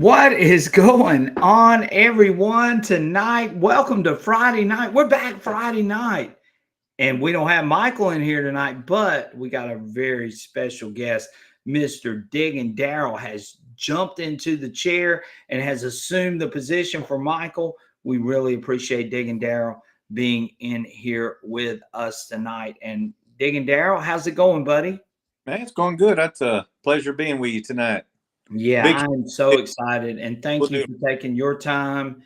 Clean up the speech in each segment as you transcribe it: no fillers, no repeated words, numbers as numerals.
What is going on, everyone, tonight? Welcome to Friday night. We're back Friday night, and we don't have Michael in here tonight, but we got a very special guest. Mr. Digging Daryl has jumped into the chair and has assumed the position for Michael. We really appreciate Digging Daryl being in here with us tonight. And Digging Daryl, how's it going, buddy? Man, it's going good. That's a pleasure being with you tonight. Yeah, Big, I'm so excited, and thank we'll you do. for taking your time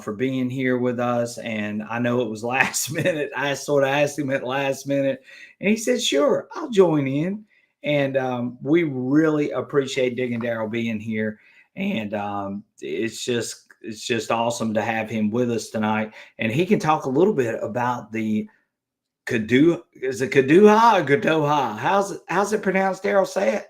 for being here with us. And I know it was last minute. I sort of asked him at last minute, and he said, "Sure, I'll join in." And we really appreciate Digging Daryl being here, and it's just awesome to have him with us tonight. And he can talk a little bit about the Kadu. Is it Kaduha or Gadoha? How's it pronounced? Daryl, say it.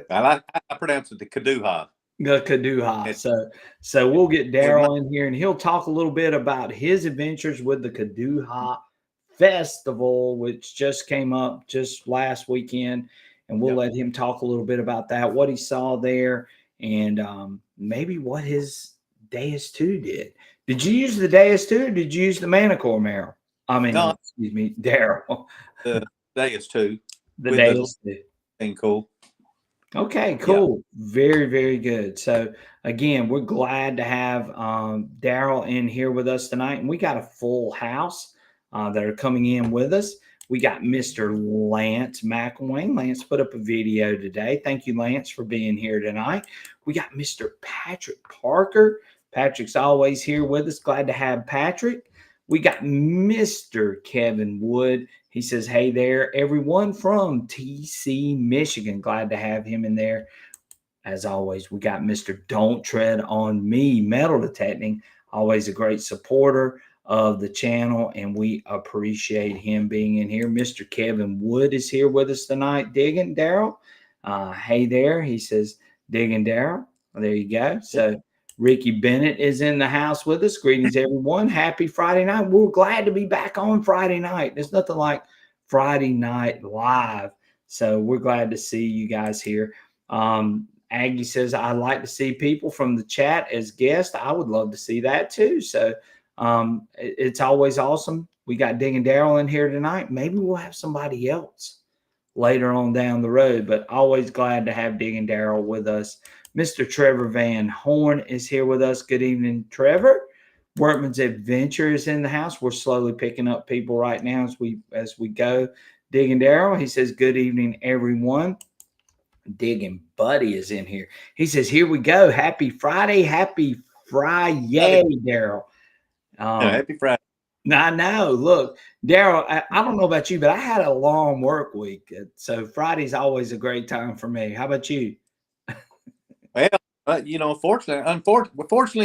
I pronounce it the Kaduha. The Kaduha. It, So we'll get with my, Daryl in here and he'll talk a little bit about his adventures with the Kaduha Festival, which just came up just last weekend. And we'll yep. let him talk a little bit about that, what he saw there, and maybe what his De2 did. Did you use the De2 or did you use the Manacore, Merrill? No, Excuse me, Daryl. the day is two The with the De2. thing cool. Okay, Yeah. cool. Very, very good. So again, we're glad to have Daryl in here with us tonight, and we got a full house that are coming in with us. We got Mr. Lance McElwain. Lance put up a video today. Thank you, Lance, for being here tonight. We got Mr. Patrick Parker. Patrick's always here with us. Glad to have Patrick. We got Mr. Kevin Wood. He says, "Hey there, everyone from TC, Michigan. Glad to have him in there." As always, we got Mr. Don't Tread on Me, metal detecting. Always a great supporter of the channel, and we appreciate him being in here. Mr. Kevin Wood is here with us tonight. Digging Daryl. Hey there. He says, Digging Daryl. Well, there you go. So Ricky Bennett is in the house with us. Greetings, everyone. Happy Friday night. We're glad to be back on Friday night. There's nothing like Friday night live. So we're glad to see you guys here. Aggie says, "I'd like to see people from the chat as guests." I would love to see that too. So it's always awesome. We got Digging Daryl in here tonight. Maybe we'll have somebody else later on down the road, but always glad to have Digging Daryl with us. Mr. Trevor Van Horn is here with us. Good evening, Trevor. Workman's Adventure is in the house. We're slowly picking up people right now as we go. Digging Daryl, he says, "Good evening, everyone." Digging Buddy is in here. He says, "Here we go. Happy Friday. Happy Friday, Daryl." Yeah, Um, happy Friday. I know. Look, Daryl, I don't know about you, but I had a long work week. So Friday's always a great time for me. How about you? Well, fortunately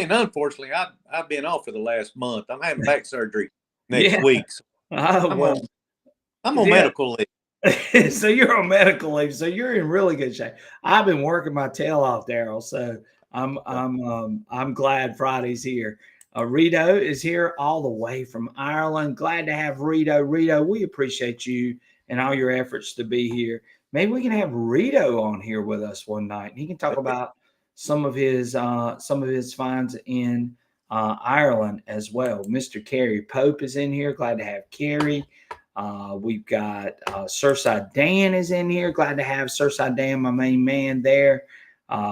and unfortunately, I've been off for the last month. I'm having back surgery next Yeah. week. So Oh, I'm on well, I'm on yeah. medical leave. So you're on medical leave. So you're in really good shape. I've been working my tail off, Daryl. So I'm glad Friday's here. Rito is here all the way from Ireland. Glad to have Rito. Rito, we appreciate you and all your efforts to be here. Maybe we can have Rito on here with us one night, and he can talk about some of his finds in Ireland as well. Mr. Kerry Pope is in here. Glad to have Kerry. We've got Surfside Dan is in here. Glad to have Surfside Dan, my main man there.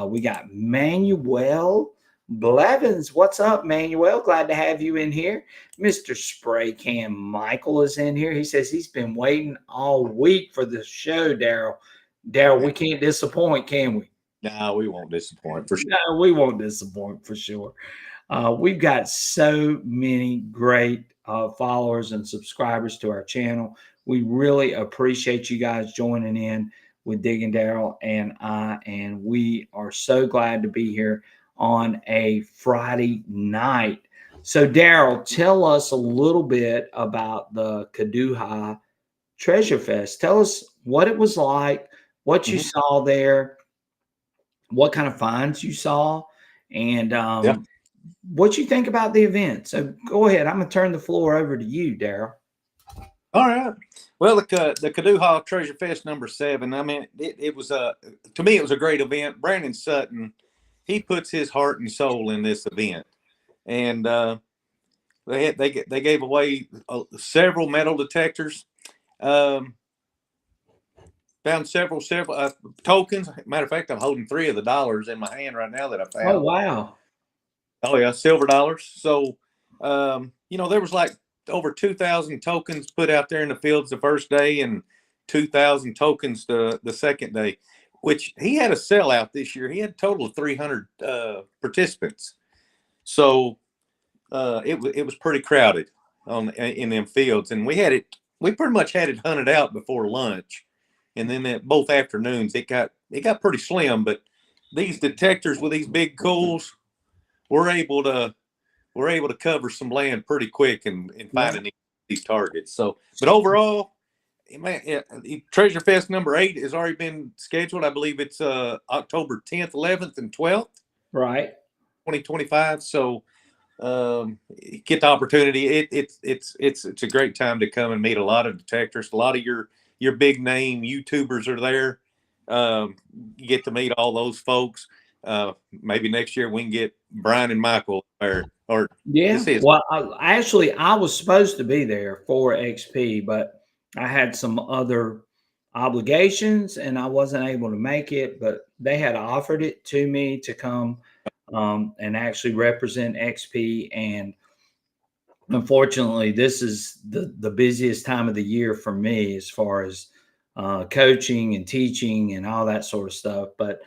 We got Manuel Blevins. What's up, Manuel? Glad to have you in here. Mr. Spray Cam Michael is in here. He says he's been waiting all week for the show, Daryl. Daryl, we can't disappoint, can we? No, we won't disappoint for sure. No, we won't disappoint for sure. We've got so many great followers and subscribers to our channel. We really appreciate you guys joining in with Digging Daryl and I, and we are so glad to be here on a Friday night. So, Daryl, tell us a little bit about the Kaduha Treasure Fest. Tell us what it was like, what you Mhm. saw there, what kind of finds you saw, and Yeah. what you think about the event. So go ahead. I'm going to turn the floor over to you, Daryl. All right. Well, the Kaduha Treasure Fest #7. I mean, it was to me it was a great event. Brandon Sutton he puts his heart and soul in this event, and they gave away several metal detectors. Um, Found several tokens. Matter of fact, I'm holding 3 of the dollars in my hand right now that I Oh, found. wow. Oh yeah, silver dollars. So, there was like over 2,000 tokens put out there in the fields the first day, and 2,000 tokens the second day. Which he had a sellout this year. He had a total of 300 participants. So it was pretty crowded in them fields, and we pretty much had it hunted out before lunch, and then at both afternoons it got pretty slim. But these detectors with these big cools, we're able to cover some land pretty quick and finding these targets. So, but overall, man, Treasure Fest number 8 has already been scheduled. I believe it's October 10th, 11th, and 12th, Right. 2025. So get the opportunity. It's a great time to come and meet a lot of detectors. A lot of your big name YouTubers are there. You get to meet all those folks. Maybe next year we can get Brian and Michael there. Or Yeah. Well, I was supposed to be there for XP, but I had some other obligations and I wasn't able to make it. But they had offered it to me to come and actually represent XP. And unfortunately, this is the busiest time of the year for me as far as coaching and teaching and all that sort of stuff. But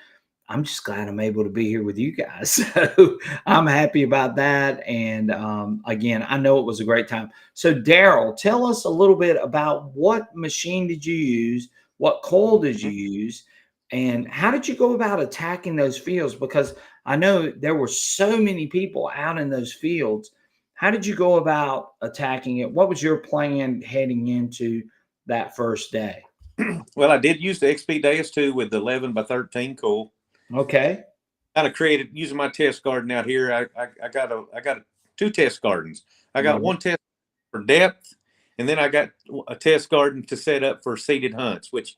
I'm just glad I'm able to be here with you guys. So I'm happy about that. And again, I know it was a great time. So Daryl, tell us a little bit about what machine did you use? What coil did you use? And how did you go about attacking those fields? Because I know there were so many people out in those fields. How did you go about attacking it? What was your plan heading into that first day? Well, I did use the XP De2 with the 11 by 13 coil. Okay. Kind of created using my test garden out here. I got 2 test gardens. I got Right. one test for depth, and then I got a test garden to set up for seeded hunts, which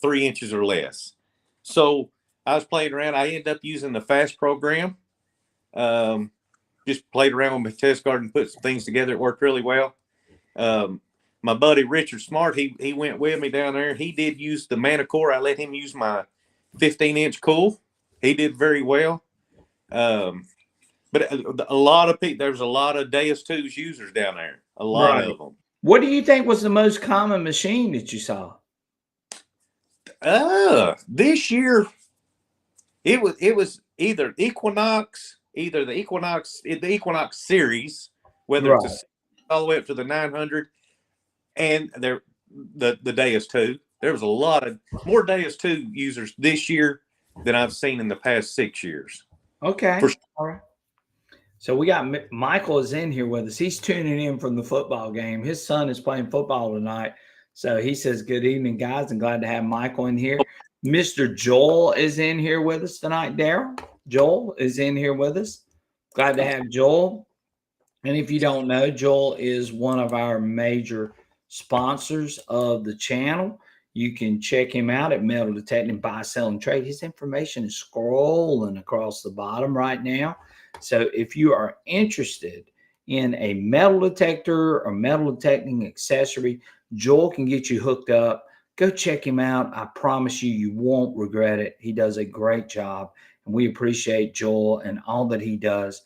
3 inches or less. So I was playing around. I ended up using the fast program. Just played around with my test garden, put some things together. It worked really well. My buddy Richard Smart, he went with me down there. He did use the Manacore. I let him use my 15-inch coil. He did very well. But a lot of people, there's a lot of DS2's users down there. A lot Right. of them. What do you think was the most common machine that you saw? This year it was either the Equinox series, whether Right. it's all the way up to the 900, and the DS2. There was a lot of more DS2 users this year than I've seen in the past 6 years. Okay. For All right. So we got Michael is in here with us. He's tuning in from the football game. His son is playing football tonight. So he says, "Good evening, guys, and glad to have Michael in here." Mr. Joel is in here with us tonight, Daryl. Joel is in here with us. Glad to have Joel. And if you don't know, Joel is one of our major sponsors of the channel. You can check him out at Metal Detecting, Buy, Sell, and Trade. His information is scrolling across the bottom right now. So if you are interested in a metal detector or metal detecting accessory, Joel can get you hooked up. Go check him out. I promise you, you won't regret it. He does a great job, and we appreciate Joel and all that he does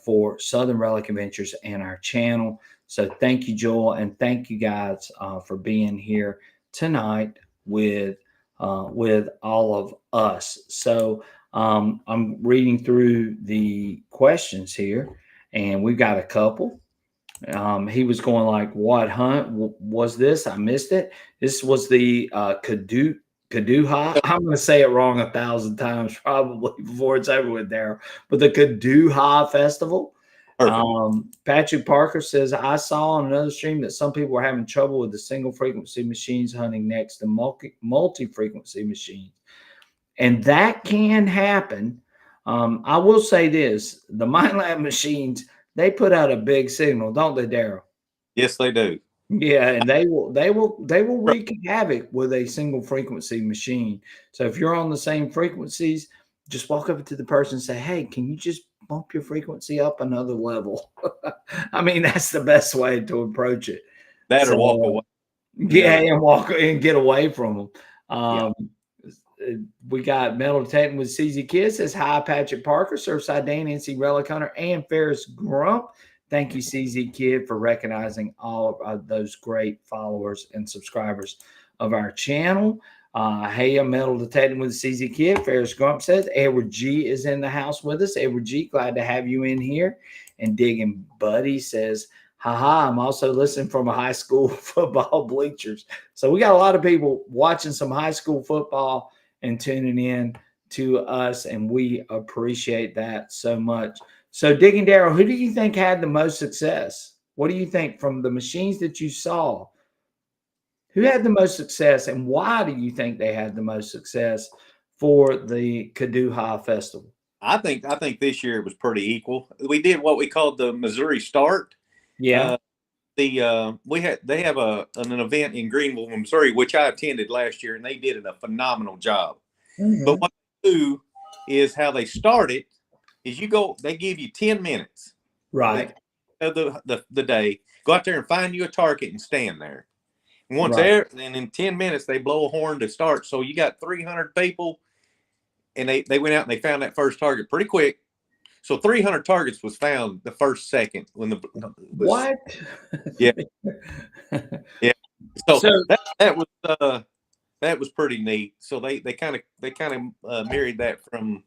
for Southern Relic Adventures and our channel. So thank you, Joel, and thank you guys for being here tonight with all of us. So I'm reading through the questions here, and we've got a couple. He was going like, "What hunt was this? I missed it." This was the Kaduha. I'm going to say it wrong 1,000 times probably before it's over with there. But the Kaduha Festival. Patrick Parker says, "I saw on another stream that some people were having trouble with the single frequency machines hunting next to multi frequency machines, and that can happen." I will say this: the MindLab machines, they put out a big signal, don't they, Daryl? Yes, they do. Yeah, and they will wreak havoc with a single frequency machine. So if you're on the same frequencies, just walk up to the person and say, "Hey, can you just bump your frequency up another level?" I mean, that's the best way to approach it. That or walk So away. yeah, Another. and walk and get away from them. Yeah. We got metal detecting with CZ Kids. Says hi, Patrick Parker, Surfside Dan, NC Relic Hunter, and Ferris Grump. Thank you, CZ Kid, for recognizing all of those great followers and subscribers of our channel. Hey, I'm metal detecting with CZ Kid. Ferris Grump says Edward G is in the house with us. Edward G, glad to have you in here. And Digging Buddy says, haha, I'm also listening from a high school football bleachers. So we got a lot of people watching some high school football and tuning in to us, and we appreciate that so much. So, Digging Daryl, who do you think had the most success? What do you think from the machines that you saw? Who had the most success, and why do you think they had the most success for the Kaduha Festival? I think this year it was pretty equal. We did what we called the Missouri Start. Yeah. They have an event in Greenville, Missouri, which I attended last year, and they did a phenomenal job. But what they do is how they start it is they give you 10 minutes Right. of the day. Go out there and find you a target and stand there. And once Right. there, and in 10 minutes they blow a horn to start. So you got 300 people, and they went out and they found that first target pretty quick. So 300 targets was found the first second when What? Yeah. Yeah. So, So that was pretty neat. So they kind of married that from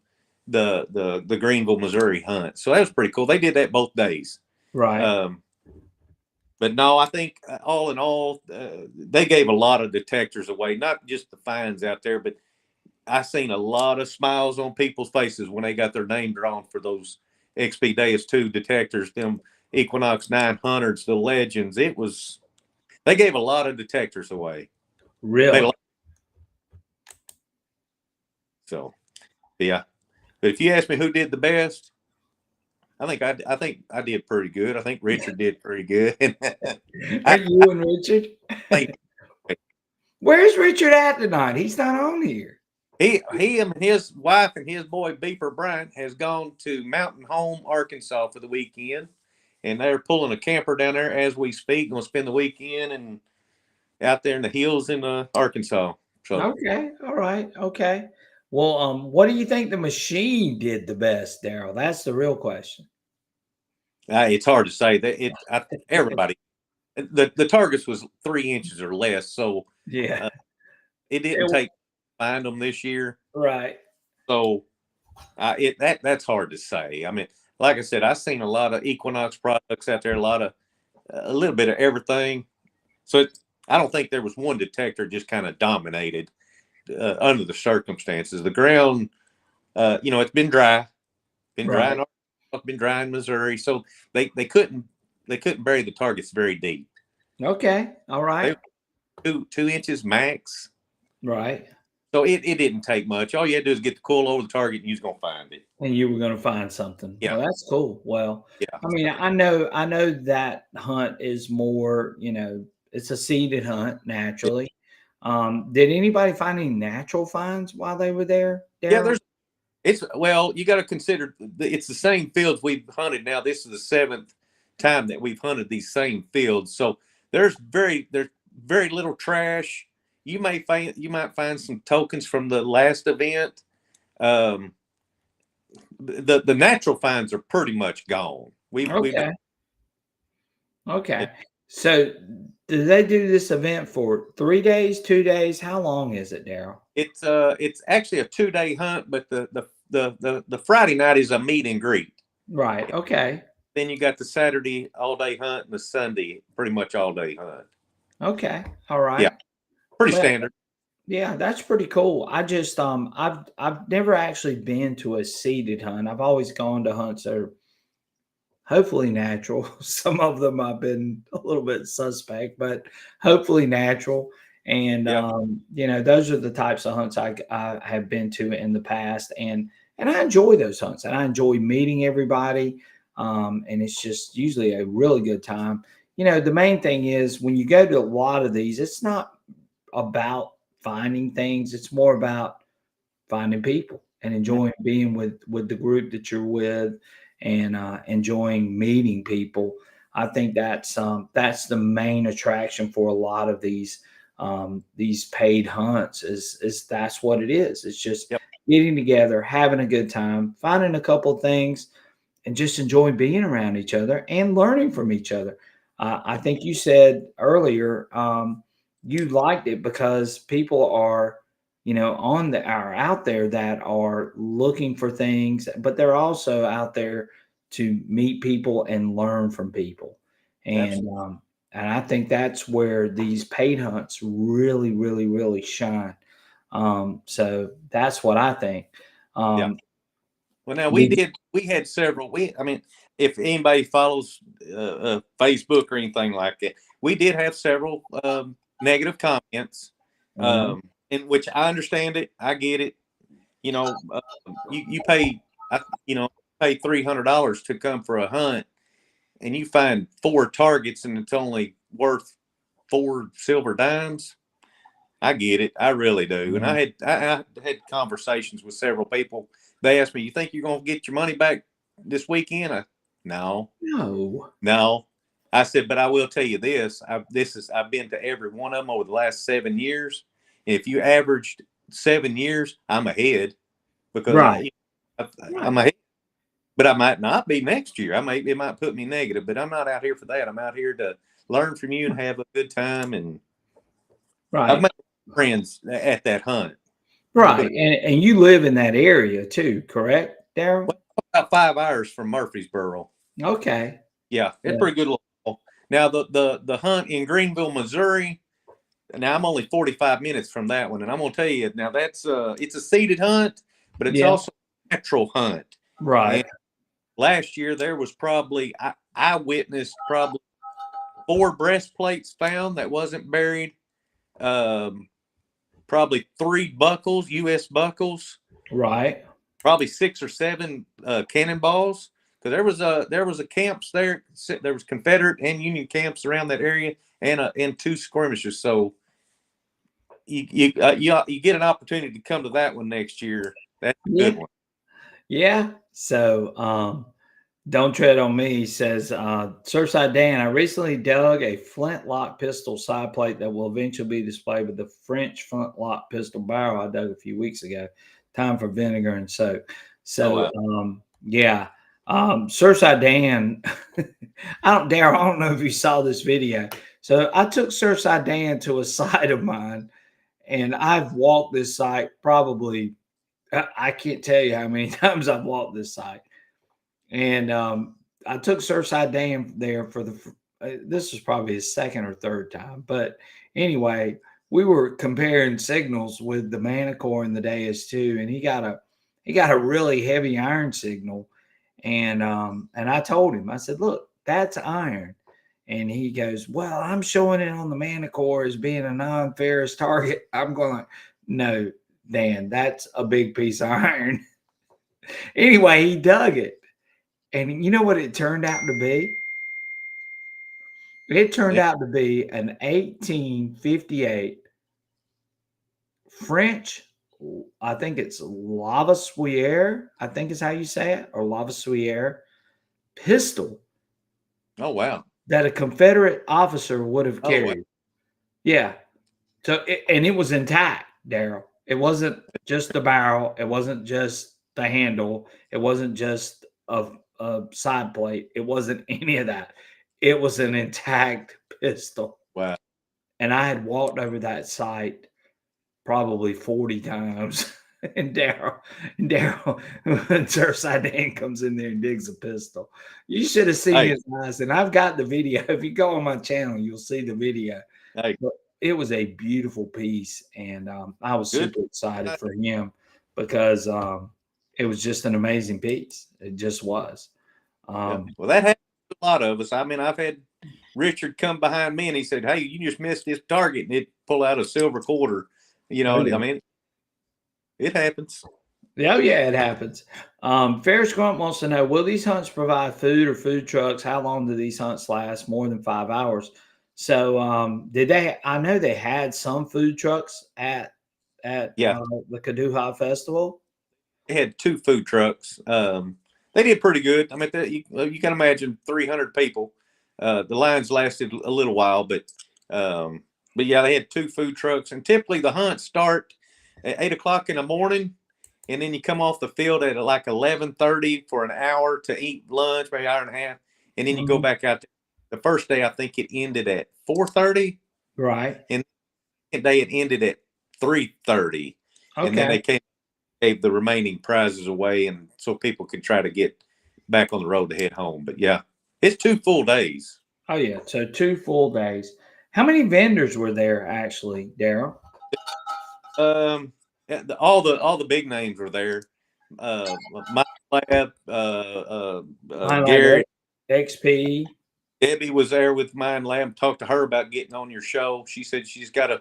the Greenville, Missouri hunt. So that was pretty cool. They did that both days. right. But no, I think all in all, they gave a lot of detectors away, not just the finds out there, but I seen a lot of smiles on people's faces when they got their name drawn for those XP Deus 2 detectors, them Equinox 900s, the Legends. They gave a lot of detectors away. Really? So, yeah. But if you ask me who did the best, I think I did pretty good. I think Richard did pretty good. Are you and Richard? Where's Richard at tonight? He's not on here. He and his wife and his boy Beeper Bryant has gone to Mountain Home, Arkansas for the weekend, and they're pulling a camper down there as we speak. Going to spend the weekend and out there in the hills in Arkansas. So Okay. All right. Okay. Well, what do you think the machine did the best, Daryl? That's the real question. it's hard to say that everybody the targets was 3 inches or less, so Yeah. it didn't take to find them this year. Right. So that's hard to say. I mean, like I said, I've seen a lot of Equinox products out there, a little bit of everything. So I don't think there was one detector just kind of dominated under the circumstances. The ground, it's been dry, Right. been dry in Missouri, so they couldn't bury the targets very deep. Okay. All right. They 2 inches max. Right. So it didn't take much. All you had to do is get the coil over the target, and you was gonna find it. And you were going to find something. Yeah. Well, that's cool. Well, Yeah. I mean, I know that hunt is more, it's a seeded hunt naturally. Did anybody find any natural finds while they were there? Yeah, Daryl? you got to consider it's the same fields we've hunted now. This is the 7th time that we've hunted these same fields. So there's very little trash. You might find some tokens from the last event. Um, the natural finds are pretty much gone. We've Okay. So, do they do this event for 3 days, 2 days? How long is it, Daryl? it's actually a 2-day hunt, but the Friday night is a meet and greet. Right. Okay. Then you got the Saturday all day hunt and the Sunday pretty much all day hunt. Okay. All right. Yeah, pretty Well, standard. yeah, that's pretty cool. I just I've never actually been to a seeded hunt. I've always gone to hunts that are hopefully natural. Some of them I've been a little bit suspect, but hopefully natural. And Yeah. those are the types of hunts I have been to in the past, and I enjoy those hunts, and I enjoy meeting everybody. And it's just usually a really good time. The main thing is when you go to a lot of these, it's not about finding things; it's more about finding people and enjoying being with the group that you're with, and enjoying meeting people. I think that's the main attraction for a lot of these paid hunts is that's what it is. It's just Yep. getting together, having a good time, finding a couple things, and just enjoy being around each other and learning from each other. I think you said earlier you liked it because people are, are out there that are looking for things, but they're also out there to meet people and learn from people. And Absolutely. and I think that's where these paid hunts really, really, really shine. So that's what I think. Yeah. Um, Well, now did, we had several. I mean, if anybody follows Facebook or anything like that, we did have several negative comments, uh, in which I understand it. I get it. You know, you pay, pay $300 to come for a hunt, and you find 4 targets, and it's only worth 4 silver dimes. I get it. I really do. And mhm. I had conversations with several people. They asked me, "You think you're going to get your money back this weekend?" No, No. no. I said, but I will tell you this. I've been to every one of them over the last 7 years. If you averaged 7 years, I'm ahead because Right. I'm Right. ahead. But I might not be next year. It might put me negative. But I'm not out here for that. I'm out here to learn from you and have a good time. And I've Right. made friends at that hunt. Let me put Right. it And you live in that area too, correct, Daryl? about 5 hours from Murfreesboro. Okay. Yeah, it's Yeah. pretty good. Now the hunt in Greenville, Missouri. Now I'm only 45 minutes from that one, and I'm gonna tell you now that's it's a seated hunt, but it's Yeah. also a natural hunt. Right. And last year there was probably I witnessed probably 4 breastplates found that wasn't buried. Um, Probably 3 buckles, U.S. buckles, Right. probably 6 or 7 cannonballs. Because there was a camps there. There was Confederate and Union camps around that area, and 2 skirmishes. So you get an opportunity to come to that one next year. That's a Yeah. good one. Yeah. So don't tread on me, says Surfside Dan. I recently dug a flintlock pistol side plate that will eventually be displayed with the French flintlock pistol barrel I dug a few weeks ago. Time for vinegar and soak. Oh So wow. yeah. Surfside Dan, Daryl, I don't know if you saw this video. So I took Surfside Dan to a site of mine, and I've walked this site probably, I can't tell you how many times I've walked this site. And I took Surfside Dan there for this was probably his second or third time. But anyway, we were comparing signals with the Manacore and the DS2, and he got a really heavy iron signal. And I told him, I said, look, that's iron. And he goes, well, I'm showing it on the Manacore as being a non-ferrous target. I'm going, no, Dan, that's a big piece of iron. Anyway, he dug it. And you know what it turned out to be? It turned Yeah. out to be an 1858 French, I think it's Lavoisier, I think is how you say it, or Lavoisier pistol Oh wow. that a Confederate officer would have Oh wow. carried. Yeah. So, and it was intact, Daryl. It wasn't just the barrel. It wasn't just the handle. It wasn't just a side plate. It wasn't any of that. It was an intact pistol. Wow. And I had walked over that site probably 40 times. And Daryl, when Surfside Dan comes in there and digs a pistol. You should have seen Hey, his eyes. And I've got the video. If you go on my channel, you'll see the video. hey, But it was a beautiful piece, and I was good. super excited for him because it was just an amazing piece. It just was. Yeah. Um, Well, that happens to a lot of us. I mean, I've had Richard come behind me and he said, "Hey, you just missed this target," and it pull out a silver quarter. oh I yeah, mean, it happens. oh yeah, it happens. Ferris Grunt wants to know: will these hunts provide food or food trucks? How long do these hunts last? More than 5 hours. So, did they? I know they had some food trucks at Yeah, the Caduha Festival. they had 2 food trucks. They did pretty good. I mean, you can imagine 300 people. The lines lasted a little while, but yeah, they had 2 food trucks, and typically the hunts start at 8 o'clock in the morning, and then you come off the field at like 11:30 for an hour to eat lunch, maybe an hour and a half, and then you go Mhm. back out. The first day, I think it ended at 4:30, Right. and the second day it ended at 3:30, and then Okay. they gave the remaining prizes away, and so people could try to get back on the road to head home. But yeah, it's 2 full days. Oh yeah. So 2 full days. How many vendors were there actually, Daryl? All the big names were there. My lab, Mine Lab Garrett, XP. Debbie was there with Mind Lab. Talked to her about getting on your show. She said she's got to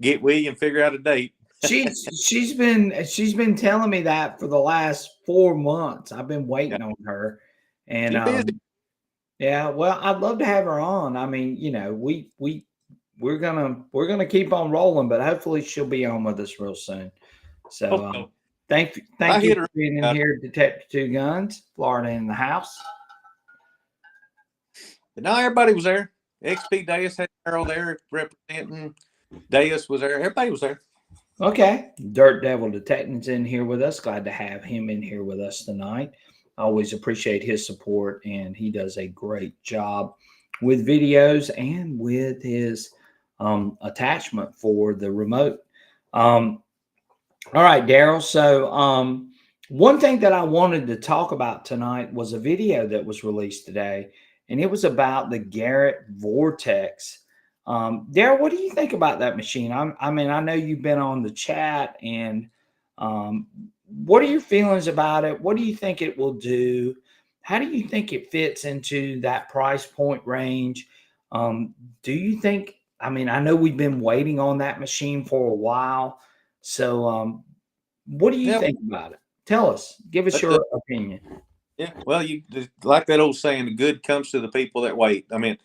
get with you and figure out a date. She's been telling me that for the last 4 months. I've been Yeah, waiting on her, and she's busy. yeah. Well, I'd love to have her on. I mean, we're gonna keep on rolling, but hopefully she'll be on with us real soon. So Hope so. I thank you hit for her. being in here, Detective Two Guns, Florida in the house. But now everybody was there. XP Deus had Daryl there representing. Deus was there. Everybody was there. Okay. Dirt Devil Detective's in here with us. Glad to have him in here with us tonight. I always appreciate his support, and he does a great job with videos and with his attachment for the remote. Um, all right, Daryl. So, one thing that I wanted to talk about tonight was a video that was released today, and it was about the Garrett Vortex. Daryl, what do you think about that machine? I mean, I know you've been on the chat, and um, what are your feelings about it? What do you think it will do? How do you think it fits into that price point range? Um, do you think? I mean, I know we've been waiting on that machine for a while. So, what do you Yeah. think about it? Tell us. Give us But the, your opinion. yeah. Well, you like that old saying, the good comes to the people that wait. I mean,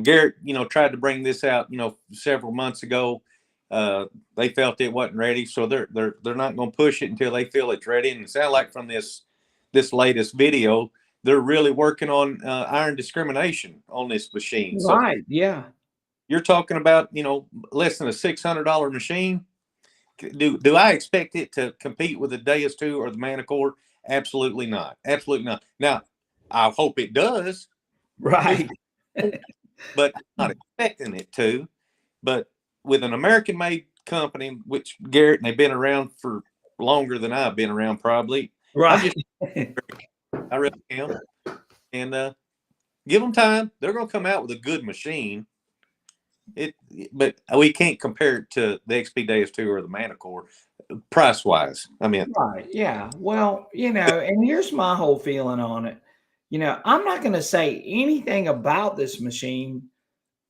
Garrett, tried to bring this out, several months ago. Uh, they felt it wasn't ready, so they're not going to push it until they feel it's ready. And it sounds like from this latest video, they're really working on iron discrimination on this machine. So Right. Yeah. you're talking about, less than a $600 machine. Do I expect it to compete with the Deus 2 or the Manacore? Absolutely not. Absolutely not. Now, I hope it does. Who, Right. but not expecting it to. But with an American-made company, which Garrett and they've been around for longer than I've been around, probably. I'm Right. just, I really am, and give them time. They're going to come out with a good machine. But we can't compare it to the XP Deus 2 or the Manacore price wise. I mean, Right. Yeah. Well, and here's my whole feeling on it. I'm not going to say anything about this machine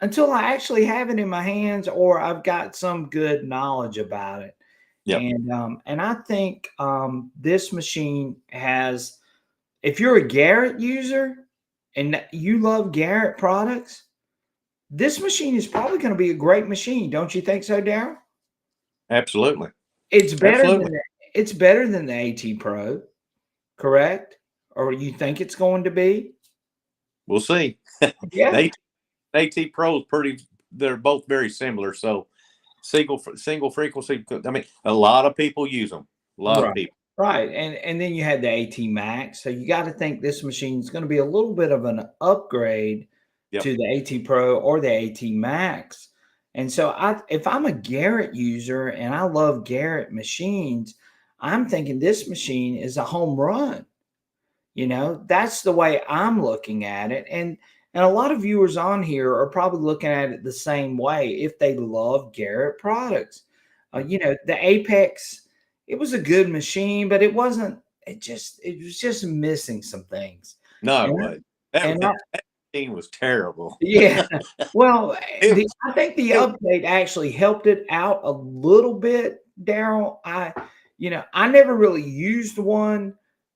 until I actually have it in my hands or I've got some good knowledge about it. yeah, And I think this machine has, if you're a Garrett user and you love Garrett products, this machine is probably going to be a great machine. Don't you think so, Daryl? absolutely, It's better absolutely. than it's better than the AT Pro, correct? Or you think it's going to be? We'll see. Yeah. The AT Pro is pretty. They're both very similar. So single frequency. I mean, a lot of people use them. A lot of Right. people. Right. And then you had the AT Max. So you got to think this machine is going to be a little bit of an upgrade Yep. to the AT Pro or the AT Max. And so if I'm a Garrett user and I love Garrett machines, I'm thinking this machine is a home run. That's the way I'm looking at it. And a lot of viewers on here are probably looking at it the same way if they love Garrett products. The Apex, it was a good machine, but it wasn't. It was just missing some things. No, it And was. That, and I, that machine was terrible. yeah, well, It was. I think the It, update actually helped it out a little bit, Daryl. I never really used one,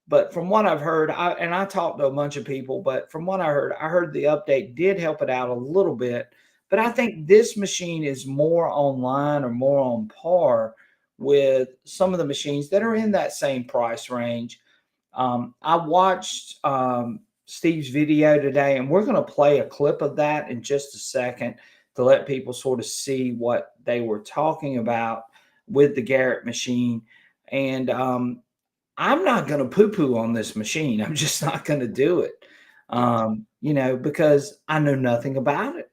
but from what I've heard, I talked to a bunch of people, but from what I heard the update did help it out a little bit. But I think this machine is more online or more on par with some of the machines that are in that same price range. I watched Steve's video today, and we're going to play a clip of that in just a second to let people sort of see what they were talking about with the Garrett machine. And I'm not going to poo poo on this machine. I'm just not going to do it, because I know nothing about it,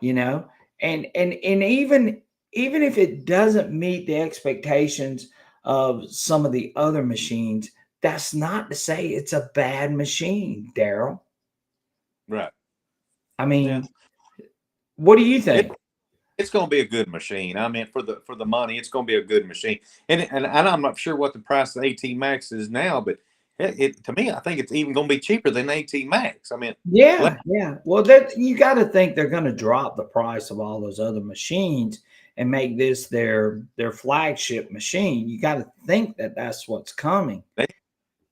you know, and even if it doesn't meet the expectations of some of the other machines, that's not to say it's a bad machine, Daryl. Right. I Yeah. mean, what do you It, think? it's going to be a good machine. I mean, for the money, it's going to be a good machine. And I'm not sure what the price of the 18 Max is now, but to me, I think it's even going to be cheaper than the 18 Max. I mean, Yeah, yeah. Well, that you got to think they're going to drop the price of all those other machines and make this their flagship machine. You got to think that that's what's coming.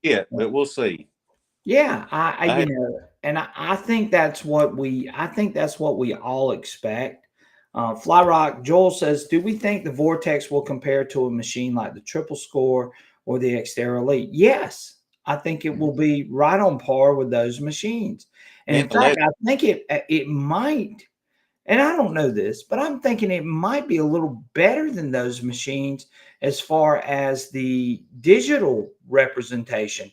yeah, but we'll see. Yeah, I, and I think I think that's what we all expect. Flyrock Joel says, "Do we think the Vortex will compare to a machine like the Triple Score or the Xterra Elite?" Yes, I think it will be right on par with those machines. And in and the fact, legend. I think it might. And I don't know this, but I'm thinking it might be a little better than those machines as far as the digital representation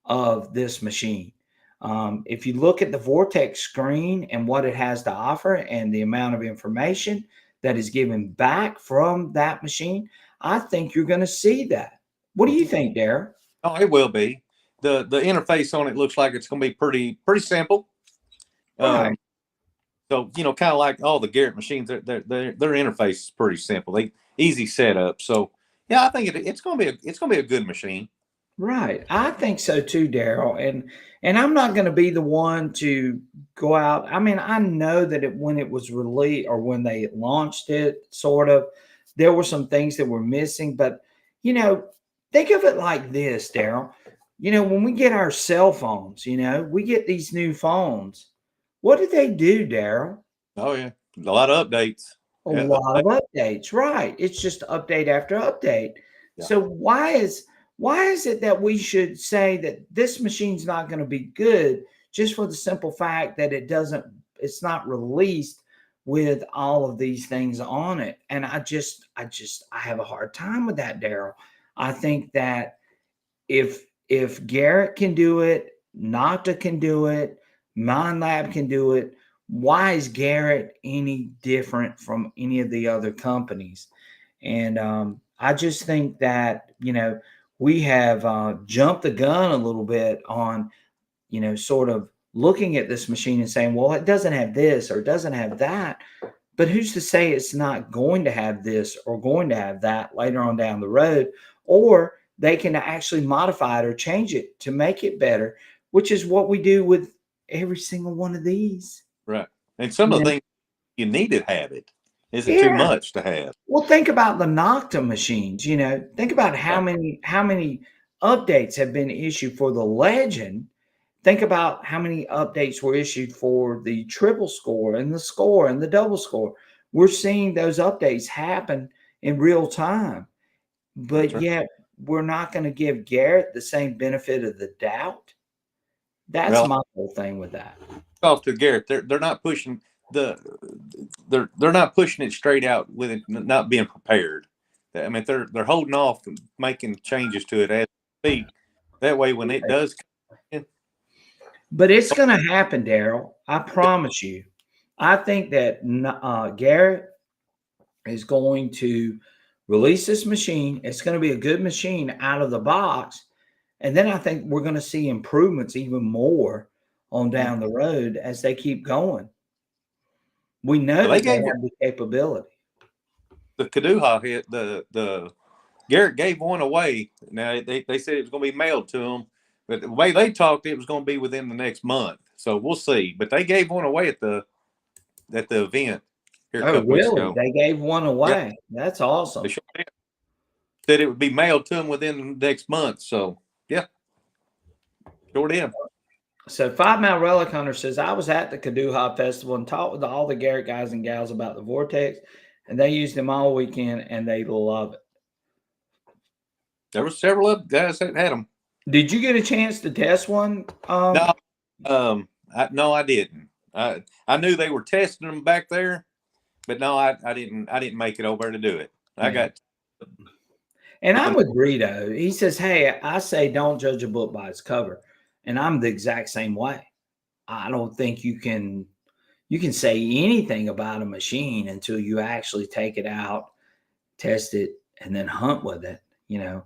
of this machine. If you look at the Vortex screen and what it has to offer and the amount of information that is given back from that machine, I think you're going to see that. What do you think, Darren? Oh, it will be. The interface on it looks like it's going to be pretty simple. Right. Um, so kind of like all the Garrett machines, their interface is pretty simple. They easy setup. So yeah, I think it's going to be a good machine. Right. I think so too, Daryl. And I'm not going to be the one to go out. I mean, I know that when it was released or when they launched it, sort of, there were some things that were missing. But, you know, think of it like this, Daryl. When we get our cell phones, we get these new phones. What do they do, Daryl? Oh yeah, a lot of updates. A Yeah, lot of updates, right? It's just update after update. yeah. So why is it that we should say that this machine's not going to be good just for the simple fact that it's not released with all of these things on it? And I have a hard time with that, Daryl. I think that if Garrett can do it, Nocta can do it, MindLab can do it, why is Garrett any different from any of the other companies? And I just think that we have jumped the gun a little bit on sort of looking at this machine and saying, well, it doesn't have this or it doesn't have that. But who's to say it's not going to have this or going to have that later on down the road? Or they can actually modify it or change it to make it better, which is what we do with every single one of these. Right. And some of the things you need to have it. Is it too Yeah. much to have? Well, think about the Nocta machines. Think about Right. how many updates have been issued for the Legend. Think about how many updates were issued for the triple score and the double score. We're seeing those updates happen in real time, That's but right. yet we're not going to give Garrett the same benefit of the doubt. That's Well, my whole thing with that. off to Garrett, they're not pushing the they're not pushing it straight out with it not being prepared. I mean, they're holding off and making changes to it as we speak. That way, when it does come in, But it's going to happen, Daryl. I promise you. I think that Garrett is going to release this machine. It's going to be a good machine out of the box. And then I think we're going to see improvements even more on down the road as they keep going. We know they that they gave have the capability. the Kaduha hit the Garrett gave one away. Now they said it was going to be mailed to them, but the way they talked, it was going to be within the next month. So we'll see. But they gave one away at the event here a Oh, couple weeks really? ago. They gave one Yeah, away. That's they awesome. sure did. Said it would be mailed to them within the next month. So yeah, sure did. So 5 Mile Relic Hunter says, I was at the Kaduha Festival and talked with all the Garrett guys and gals about the Vortex, and they used them all weekend and they love it. There were several other guys that had them. Did you get a chance to test one? No, no, I didn't. I knew they were testing them back there, but no, I didn't. I didn't make it over to do it. I Yeah. got And I'm with Greedo. He says, "Hey, I say don't judge a book by its cover," and I'm the exact same way. I don't think you can say anything about a machine until you actually take it out, test it, and then hunt with it. You know,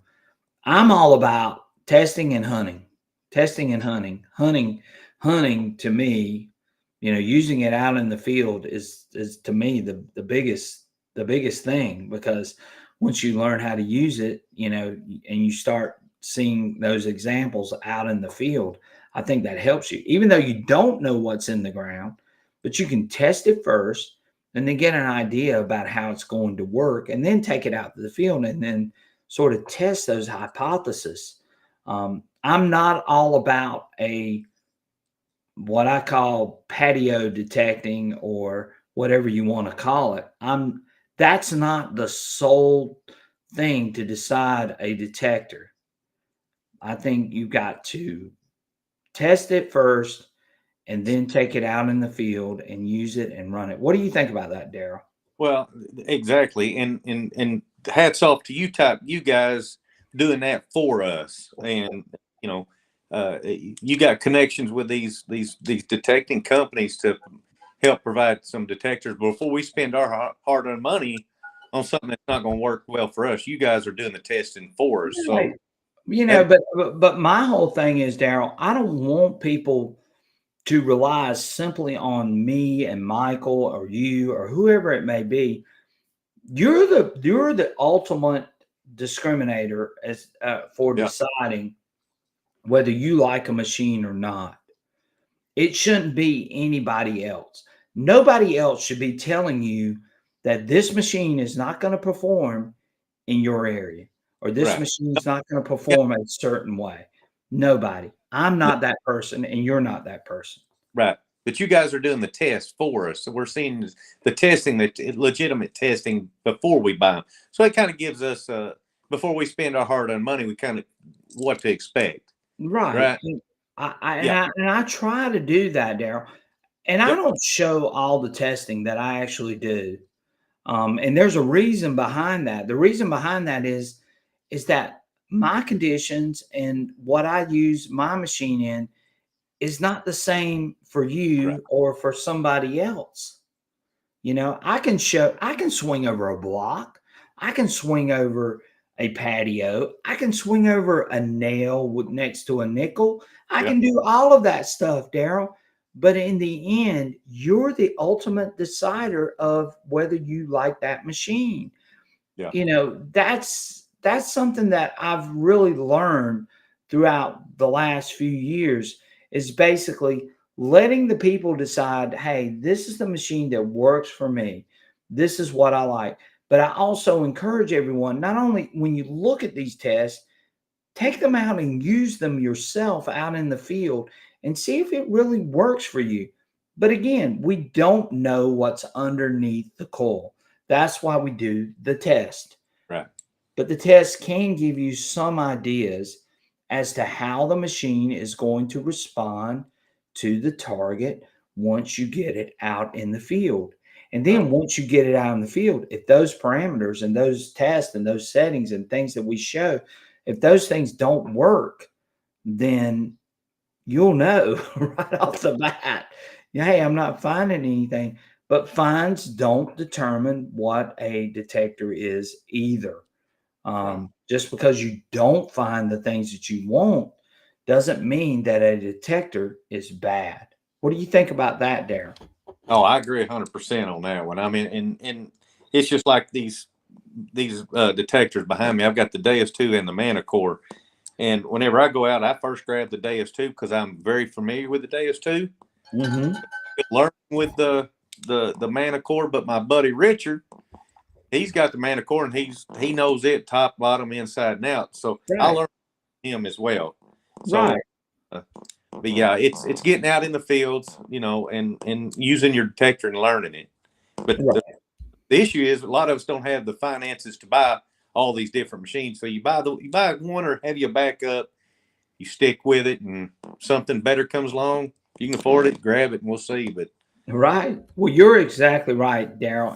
I'm all about testing and hunting, testing and hunting, hunting. To me, using it out in the field is to me the biggest thing, because once you learn how to use it, and you start seeing those examples out in the field, I think that helps you, even though you don't know what's in the ground, but you can test it first and then get an idea about how it's going to work, and then take it out to the field and then sort of test those hypotheses. I'm not all about a what I call patio detecting, or whatever you want to call it. That's not the sole thing to decide a detector. I think you got to test it first and then take it out in the field and use it and run it. What do you think about that, Daryl? well, exactly, and hats off to you guys doing that for us, and you know, you got connections with these detecting companies to help provide some detectors before we spend our hard-earned money on something that's not going to work well for us. You guys are doing the testing for us, so Right. that But my whole thing is, Daryl, I don't want people to rely simply on me and Michael or you or whoever it may be. You're the ultimate discriminator as for yeah, deciding whether you like a machine or not. It shouldn't be anybody else. Nobody else should be telling you that this machine is not going to perform in your area, or this right. machine is not going to Yeah, perform a certain way. Nobody. I'm no, not that person, and you're not that person. right. But you guys are doing the test for us, so we're seeing the testing, the legitimate testing before we buy them. So it kind of gives us, before we spend our hard-earned money, we kind of what to expect, Right. right? And I and Yeah, I and I try to do that, Daryl. And I yep, don't show all the testing that I actually do. And there's a reason behind that. The reason behind that is that my conditions and what I use my machine in is not the same for right. you or for somebody else. I can swing over a block. I can swing over a patio. I can swing over a nail next to a nickel. I Yeah, can do all of that stuff, Daryl. But in the end, you're the ultimate decider of whether you like that machine. yeah, That's something that I've really learned throughout the last few years, is basically letting the people decide, hey, this is the machine that works for me. This is what I like. But I also encourage everyone, not only when you look at these tests, take them out and use them yourself out in the field and see if it really works for you. But again, we don't know what's underneath the coil. That's why we do the test. right. But the test can give you some ideas as to how the machine is going to respond to the target once you get it out in the field. And Right. then once you get it out in the field, if those parameters and those tests and those settings and things that we show, if those things don't work, then you'll know right off the bat. Hey, I'm not finding anything. But finds don't determine what a detector is either. Right. Just because you don't find the things that you want doesn't mean that a detector is bad. What do you think about that, Darren? Oh, I agree 100% on that one. I mean, and it's just like these detectors behind me. I've got the DS2 and the Manacore, and whenever I go out, I first grab the DS2 because I'm very familiar with the DS2. Mm-hmm. Learning with the Manacore, but my buddy Richard, he's got the Manacore and he knows it top, bottom, inside and out. So I Right. learned from him as well. So, Right. uh, but yeah, it's getting out in the fields, and using your detector and learning it. But Right. the issue is a lot of us don't have the finances to buy all these different machines. So you buy one or have you a backup, you stick with it, and something better comes along, you can afford it, grab it, and we'll see. But Right. Well, you're exactly right, Daryl.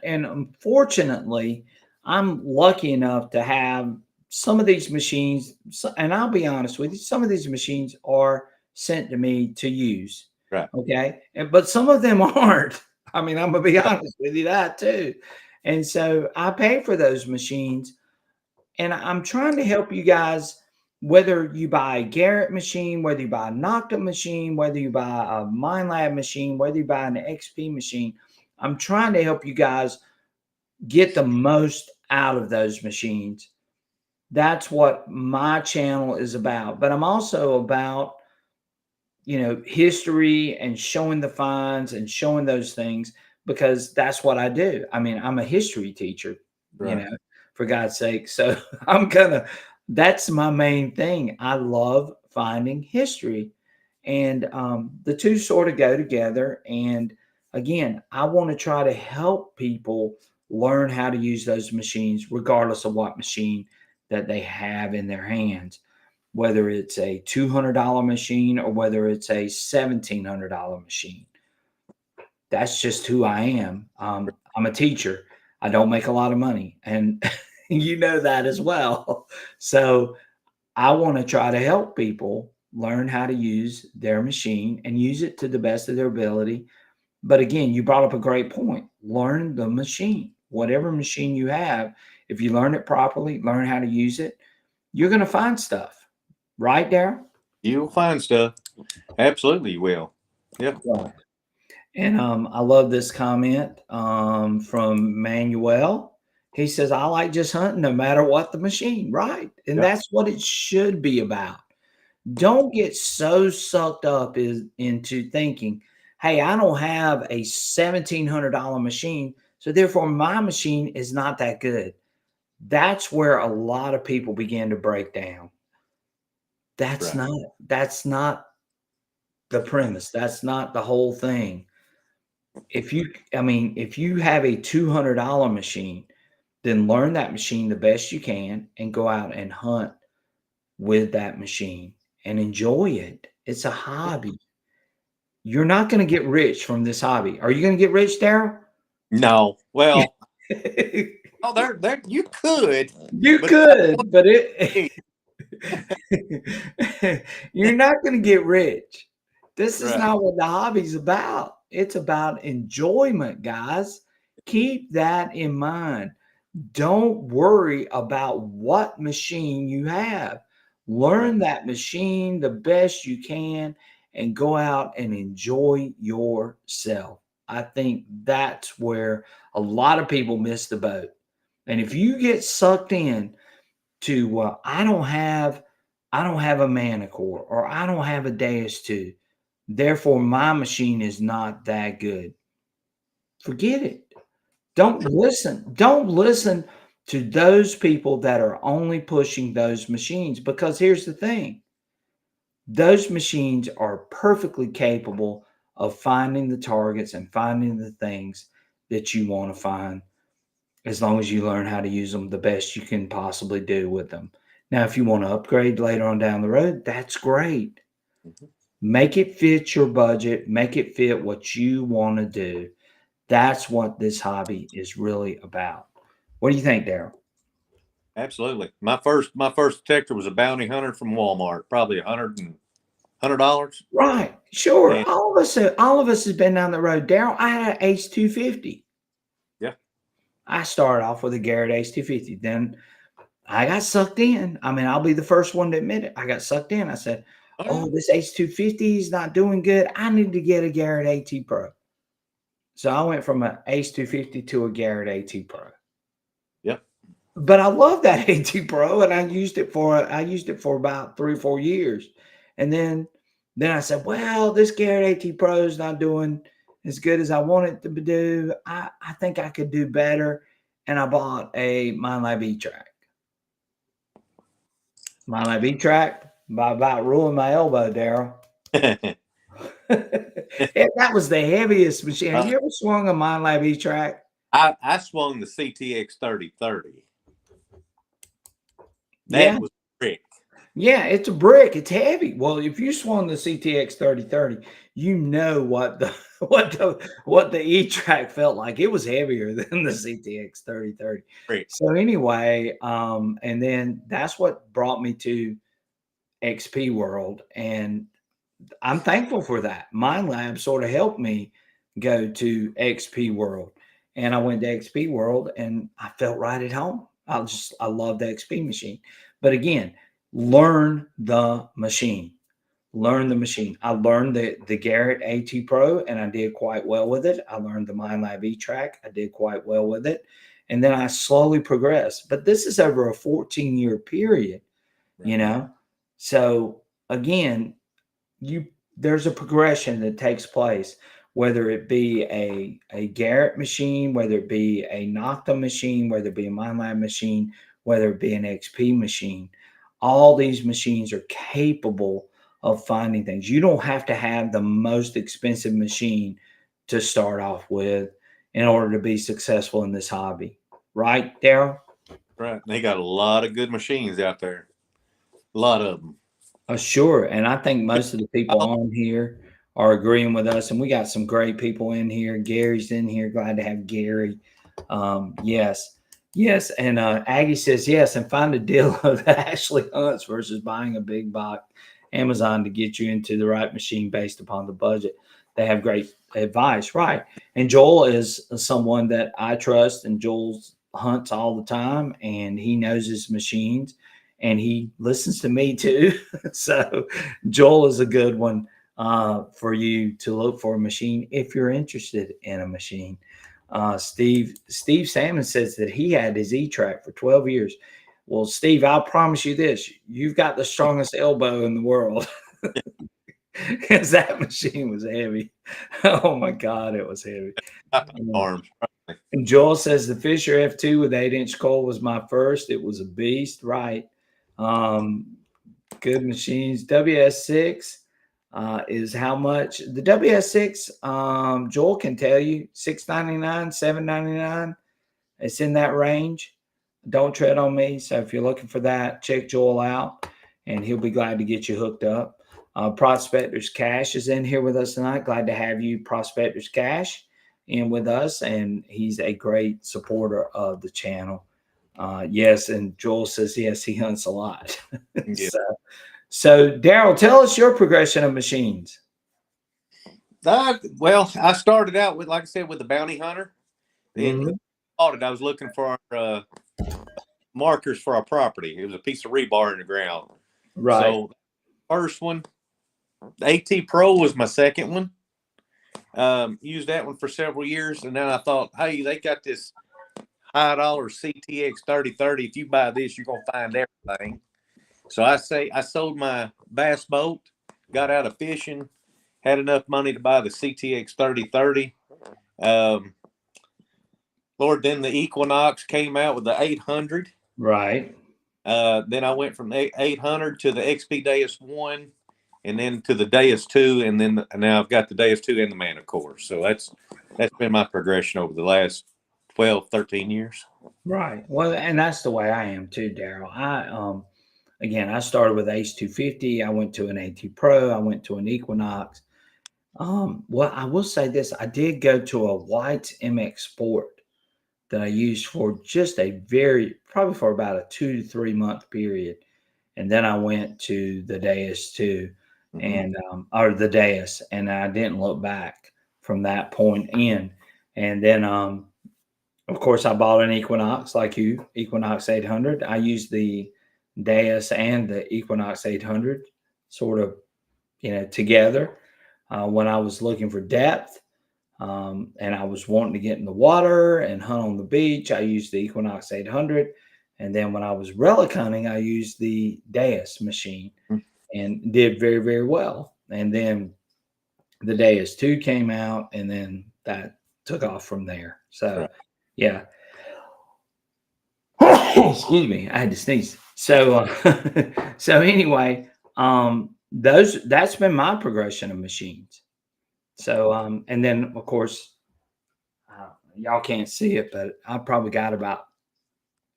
And unfortunately, I'm lucky enough to have some of these machines. And I'll be honest with you, some of these machines are sent to me to use. right, Okay. But some of them aren't. I mean, I'm gonna be right, honest with you that too. And so I pay for those machines, and I'm trying to help you guys, whether you buy a Garrett machine, whether you buy a Nocta machine, whether you buy a MindLab machine, whether you buy an XP machine. I'm trying to help you guys get the most out of those machines. That's what my channel is about. But I'm also about, history and showing the finds and showing those things, because that's what I do. I mean, I'm a history teacher, you right. know, for God's sake. So that's my main thing. I love finding history, and the two sort of go together. And again, I want to try to help people learn how to use those machines, regardless of what machine that they have in their hands, whether it's a $200 machine or whether it's a $1,700 machine. That's just who I am. I'm a teacher. I don't make a lot of money, and you know that as well. So I want to try to help people learn how to use their machine and use it to the best of their ability. But again, you brought up a great point. Learn the machine, whatever machine you have. If you learn it properly, learn how to use it, you're going to find stuff. Right, Daryl? You'll find stuff. Absolutely, you will. Yeah. Right. And I love this comment from Manuel. He says, I like just hunting no matter what the machine. Right. And Yeah. that's what it should be about. Don't get so sucked up into thinking, hey, I don't have a $1,700 machine, so therefore my machine is not that good. That's where a lot of people begin to break down. That's Right. not that's not the premise. That's not the whole thing. If you have a $200 machine, then learn that machine the best you can and go out and hunt with that machine and enjoy it. It's a hobby. You're not going to get rich from this hobby. Are you going to get rich, Daryl? No. Well, oh, there you could, You but it could, but ain't. you're not going to get rich. This is Right. not what the hobby's about. It's about enjoyment, guys. Keep that in mind. Don't worry about what machine you have. Right. Learn that machine the best you can and go out and enjoy yourself. I think that's where a lot of people miss the boat. And if you get sucked in to, well, I don't have a Manacore, or I don't have a DS2, therefore my machine is not that good. Forget it. Don't listen. Don't listen to those people that are only pushing those machines, because here's the thing. Those machines are perfectly capable of finding the targets and finding the things that you want to find, as long as you learn how to use them the best you can possibly do with them. Now, if you want to upgrade later on down the road, that's great. Mhm. Make it fit your budget, make it fit what you want to do. That's what this hobby is really about. What do you think, Daryl? Absolutely. My first detector was a bounty hunter from Walmart, probably $100. Right. Sure. And All of us has been down the road. Daryl, I had an Ace 250. yeah. I started off with a Garrett Ace 250. Then I got sucked in. I mean, I'll be the first one to admit it. I got sucked in. I said, Oh yeah. oh, this Ace 250 is not doing good. I need to get a Garrett AT Pro. So I went from an Ace 250 to a Garrett AT Pro. Yeah. But I love that AT Pro, and I used it for about 3 or 4 years. And then I said, well, this Garrett AT Pro is not doing as good as I want it to do. I think I could do better. And I bought a MindLab E-Track. MindLab E-Track, by about ruining my elbow, Daryl. That was the heaviest machine. Have uh, you ever swung a MindLab E-Track? I swung the CTX 3030. Yeah. That was brick. Yeah, it's a brick. It's heavy. Well, if you swung the CTX 3030, you know what the what the E-Track felt like. It was heavier than the CTX 3030. Brick. So anyway, and then that's what brought me to XP World, and I'm thankful for that. Mind Lab sort of helped me go to XP World, and I went to XP World, and I felt right at home. I love the XP machine, but again, learn the machine. Learn the machine. I learned the Garrett AT Pro, and I did quite well with it. I learned the Mind Lab E Track. I did quite well with it, and then I slowly progressed. But this is over a 14-year period, you Right. know. So again, you there's a progression that takes place, whether it be a Garrett machine, whether it be a Nocta machine, whether it be a MindLab machine, whether it be an XP machine. All these machines are capable of finding things. You don't have to have the most expensive machine to start off with in order to be successful in this hobby. Right, Daryl? Right. They got a lot of good machines out there. A lot of them. Sure. And I think most of the people Oh, on here are agreeing with us. And we got some great people in here. Gary's in here. Glad to have Gary. Yes. Yes. And Aggie says yes. And find a deal of Ashley Hunts versus buying a big box Amazon to get you into the right machine based upon the budget. They have great advice. Right. And Joel is someone that I trust, and Joel hunts all the time, and he knows his machines, and he listens to me too. So Joel is a good one for you to look for a machine if you're interested in a machine. Steve Salmon says that he had his E-Track for 12 years. Well, Steve, I'll promise you this: you've got the strongest elbow in the world, because that machine was heavy. Oh my God, it was heavy. arms. And Joel says the Fisher F2 with 8-inch coil was my first. It was a beast, right? Um, Good machines. WS6 is how much? The WS6, Joel can tell you, $699, $799. It's in that range. Don't tread on me. So if you're looking for that, check Joel out, and he'll be glad to get you hooked up. Prospector's Cash is in here with us tonight. Glad to have you, Prospector's Cash, in with us, and he's a great supporter of the channel. Yes, and Joel says yes, he hunts a lot. Yeah. So Daryl, tell us your progression of machines. Well, I started out with, like I said, with the bounty hunter. And Mhm. I was looking for our markers for our property. It was a piece of rebar in the ground. Right. So first one, the AT Pro was my second one. Used that one for several years, and then I thought, hey, they got this high dollar CTX 3030. If you buy this, you're gonna find everything. So I sold my bass boat, got out of fishing, had enough money to buy the CTX 3030. Um, Lord, then the Equinox came out with the 800. Right. Then I went from the 800 to the XP Deus 1, and then to the Deus 2, and then now I've got the Deus 2 and the Manacore. So that's been my progression over the last 12, 13 years. Right. Well, and that's the way I am too, Daryl. Again, I started with Ace 250. I went to an AT Pro. I went to an Equinox. Well, I will say this: I did go to a White MX Sport that I used for just probably for about a 2 to 3 month period, and then I went to the Deus 2, Mm-hmm. and or the Deus, and I didn't look back from that point in. And then of course, I bought an Equinox like you, Equinox 800. I used the Deus and the Equinox 800 sort of, together when I was looking for depth, and I was wanting to get in the water and hunt on the beach. I used the Equinox 800. And then when I was relic hunting, I used the Deus machine and did very, very well. And then the Deus 2 came out, and then that took off from there. So, Right. yeah. Excuse me, I had to sneeze. So, so anyway, that's been my progression of machines. So, and then of course, y'all can't see it, but I probably got about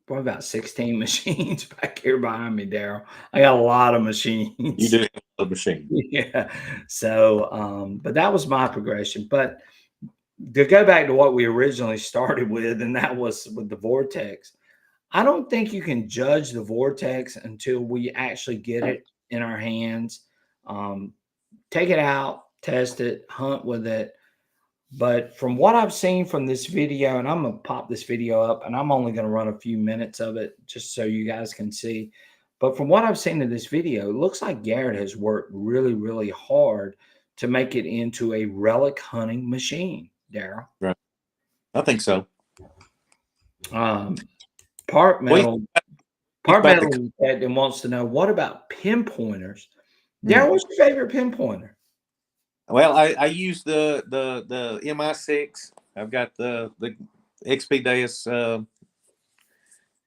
probably about 16 machines back here behind me, Daryl. I got a lot of You machines. do have a machine. Yeah. So, but that was my progression. But to go back to what we originally started with, and that was with the Vortex, I don't think you can judge the Vortex until we actually get it in our hands. Um, Take it out, test it, hunt with it. But from what I've seen from this video, and I'm gonna pop this video up, and I'm only gonna run a few minutes of it just so you guys can see. But from what I've seen in this video, it looks like Garrett has worked really, really hard to make it into a relic hunting machine, Daryl. Right. I think so. Um, Part Well, metal, he's part about the. metal and wants to know what about pinpointers? Daryl, Mm. what's your favorite pinpointer? Well, I use the MI6. I've got the XP Deus,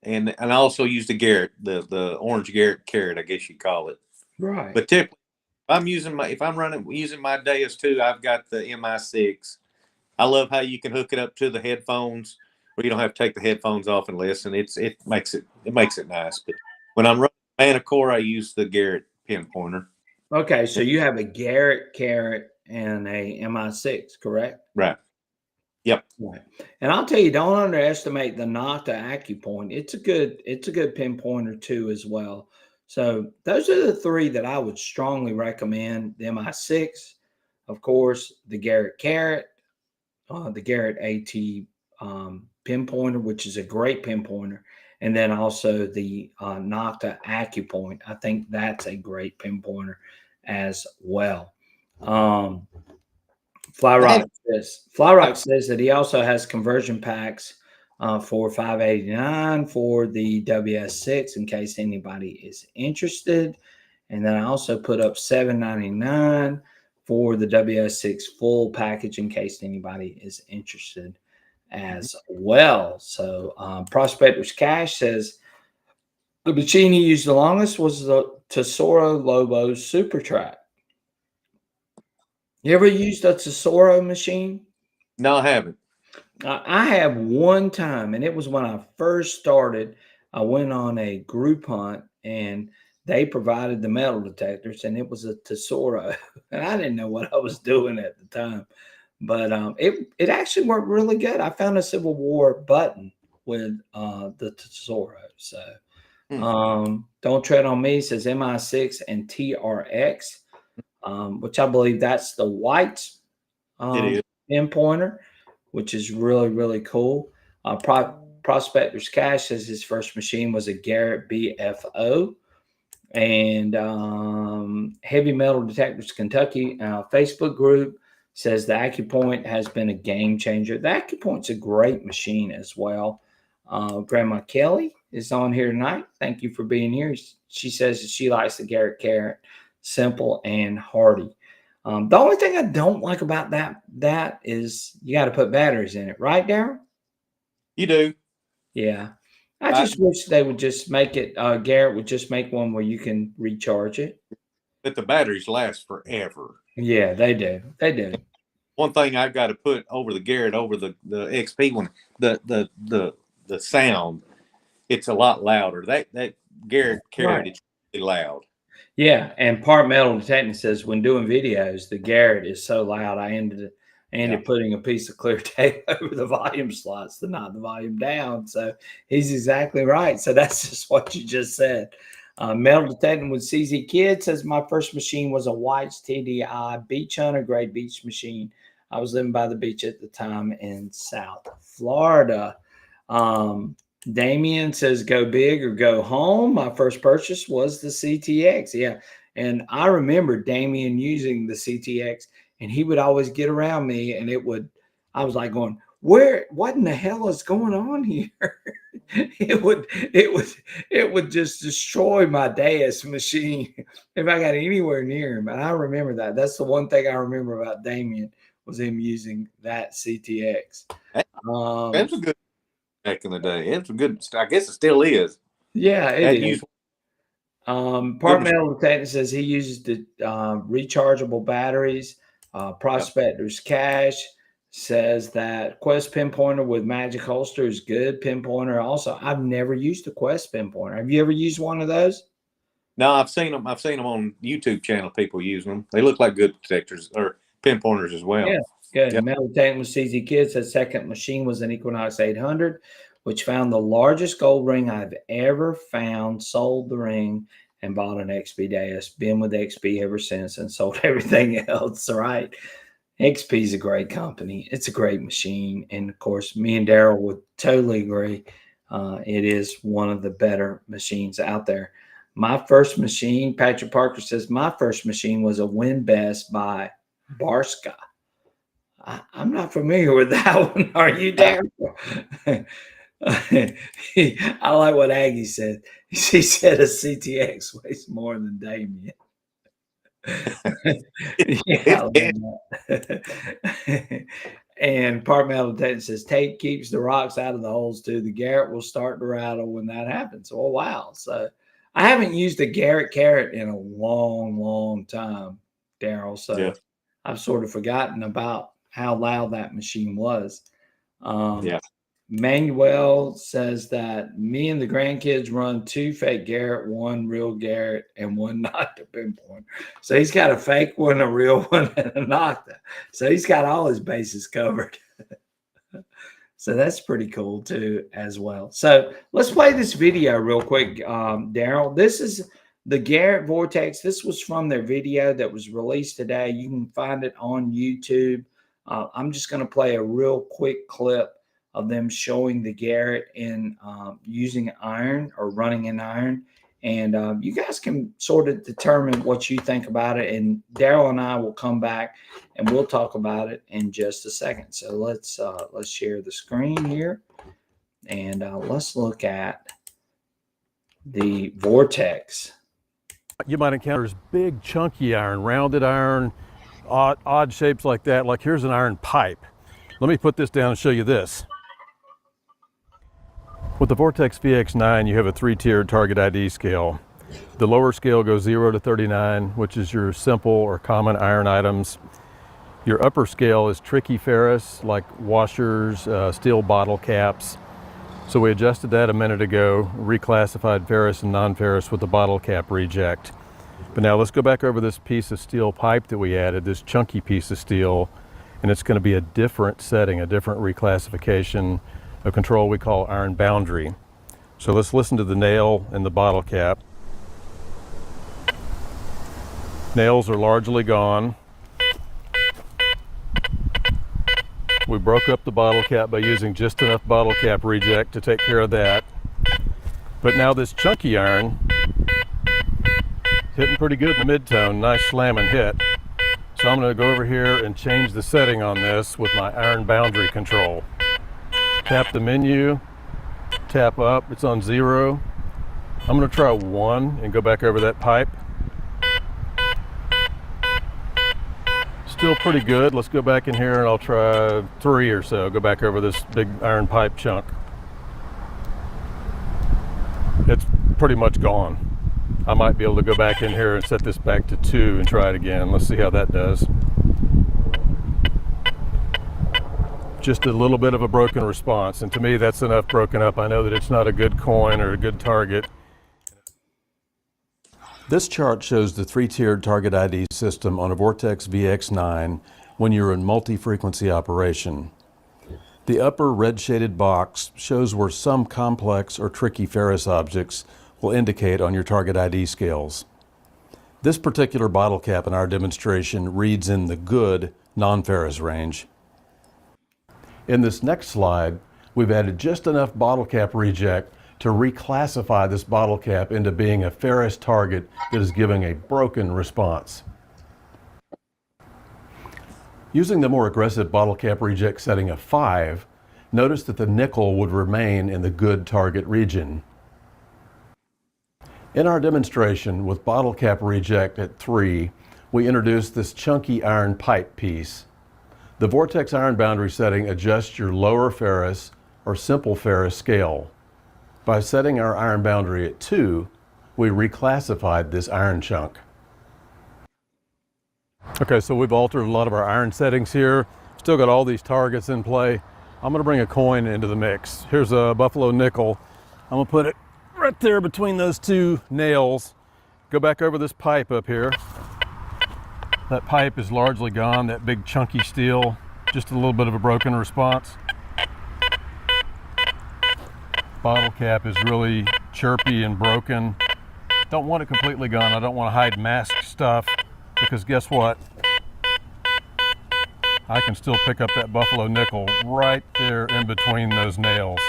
and I also use the Garrett, the orange Garrett carrot, I guess you call it. Right. But typically, if I'm running using my Deus 2, I've got the MI6. I love how you can hook it up to the headphones, where you don't have to take the headphones off and listen. It makes it nice. But when I'm running Manacore, I use the Garrett pinpointer. Okay, so you have a Garrett carrot and a MI6, correct? Right. Yep. Right. And I'll tell you, don't underestimate the Nocta AccuPoint. It's a good pinpointer too as well. So those are the three that I would strongly recommend. The MI6, of course, the Garrett carrot, the Garrett AT pinpointer, which is a great pinpointer, and then also the Nocta AccuPoint. I think that's a great pinpointer as well. Flyrock says that he also has conversion packs for $5.89 for the WS6 in case anybody is interested. And then I also put up $7.99 for the WS6 full package in case anybody is interested as well. So Prospector's Cash says the machine he used the longest was the Tesoro Lobo Super Track. You ever used a Tesoro machine? No, I haven't. I have one time, and it was when I first started. I went on a group hunt, and they provided the metal detectors, and it was a Tesoro, and I didn't know what I was doing at the time, but it actually worked really good. I found a Civil War button with the Tesoro, so don't tread on me says MI6 and TRX, which I believe that's the white It is. pinpointer, which is really, really cool. Prospector's Cash says his first machine was a Garrett BFO. And Heavy Metal Detectors Kentucky Facebook group says the AccuPoint has been a game changer. The AccuPoint's a great machine as well. Grandma Kelly is on here tonight. Thank you for being here. She says that she likes the Garrett carrot, simple and hardy. The only thing I don't like about that is you got to put batteries in it, right, Daryl? You do. Yeah. I just wish they would just make it. Garrett would just make one where you can recharge it. But the batteries last forever. Yeah, they do. They do. One thing I've got to put over the Garrett, over the XP one, the sound, it's a lot louder. That Garrett carrot, it's really loud. Yeah, and Part Metal Detecting says when doing videos, the Garrett is so loud. I ended putting a piece of clear tape over the volume slots to knock the volume down. So he's exactly right. So that's just what you just said. Metal Detecting with CZ Kid says my first machine was a White's TDI Beach Hunter, great beach machine. I was living by the beach at the time in South Florida. Damien says go big or go home. My first purchase was the CTX. Yeah. And I remember Damien using the CTX, and he would always get around me, and I was like going, what in the hell is going on here? it would just destroy my Deus machine if I got anywhere near him. And I remember that. That's the one thing I remember about Damien was him using that CTX. That was a good back in the day. It's a good. I guess it still is. Yeah, it is. Good Part Metal Detective says he uses the rechargeable batteries. Prospector's Cash says that Quest pinpointer with magic holster is good. Pinpointer also. I've never used a Quest pinpointer. Have you ever used one of those? No, I've seen them. I've seen them on YouTube channel. People using them. They look like good detectors or pinpointers as well. Yeah, good. Yep. Metal Tank with CZ Kids said second machine was an Equinox 800, which found the largest gold ring I've ever found. Sold the ring and bought an XP Deus. Been with XP ever since and sold everything else. Right. XP is a great company. It's a great machine. And of course, me and Daryl would totally agree. It is one of the better machines out there. My first machine, Patrick Parker says, my first machine was a WinBest by Barska. I'm not familiar with that one. Are you, Daryl? I like what Aggie said. She said a CTX weighs more than Damien. Yeah, and Part Metal Tate says tape keeps the rocks out of the holes too. The Garrett will start to rattle when that happens. Oh wow! So I haven't used a Garrett carrot in a long time, Daryl. So Yeah. I've sort of forgotten about how loud that machine was. Yeah. Manuel says that me and the grandkids run 2 fake Garrett, 1 real Garrett, and 1 Nocta pinpoint. So he's got a fake one, a real one, and a Nocta. So he's got all his bases covered. So that's pretty cool too, as well. So let's play this video real quick, Daryl. This is the Garrett Vortex. This was from their video that was released today. You can find it on YouTube. I'm just going to play a real quick clip of them showing the Garrett in using iron or running in iron. And you guys can sort of determine what you think about it. And Daryl and I will come back and we'll talk about it in just a second. So let's share the screen here. And let's look at the Vortex. You might encounter is big chunky iron, rounded iron, odd shapes like that. Like here's an iron pipe. Let me put this down and show you this. With the Vortex VX9, you have a 3-tiered target ID scale. The lower scale goes 0 to 39, which is your simple or common iron items. Your upper scale is tricky ferrous, like washers, steel bottle caps. So we adjusted that a minute ago, reclassified ferrous and non-ferrous with the bottle cap reject. But now let's go back over this piece of steel pipe that we added, this chunky piece of steel, and it's going to be a different setting, a different reclassification, a control we call iron boundary. So let's listen to the nail and the bottle cap. Nails are largely gone. We broke up the bottle cap by using just enough bottle cap reject to take care of that. But now this chunky iron, hitting pretty good in the mid-tone, nice slamming hit. So I'm going to go over here and change the setting on this with my iron boundary control. Tap the menu, tap up, it's on 0. I'm going to try 1 and go back over that pipe. Still pretty good. Let's go back in here and I'll try 3 or so. Go back over this big iron pipe chunk. It's pretty much gone. I might be able to go back in here and set this back to 2 and try it again. Let's see how that does. Just a little bit of a broken response, and to me that's enough broken up. I know that it's not a good coin or a good target. This chart shows the 3-tiered target ID system on a Vortex VX9 when you're in multi-frequency operation. The upper red shaded box shows where some complex or tricky ferrous objects will indicate on your target ID scales. This particular bottle cap in our demonstration reads in the good non-ferrous range. In this next slide, we've added just enough bottle cap reject to reclassify this bottle cap into being a ferrous target that is giving a broken response. Using the more aggressive bottle cap reject setting of 5, notice that the nickel would remain in the good target region. In our demonstration with bottle cap reject at 3, we introduced this chunky iron pipe piece. The Vortex iron boundary setting adjusts your lower ferrous or simple ferrous scale. By setting our iron boundary at 2, we reclassified this iron chunk. Okay, so we've altered a lot of our iron settings here. Still got all these targets in play. I'm gonna bring a coin into the mix. Here's a buffalo nickel. I'm gonna put it right there between those two nails. Go back over this pipe up here. That pipe is largely gone, that big chunky steel, just a little bit of a broken response. Bottle cap is really chirpy and broken. Don't want it completely gone. I don't want to hide mask stuff, because guess what? I can still pick up that buffalo nickel right there in between those nails.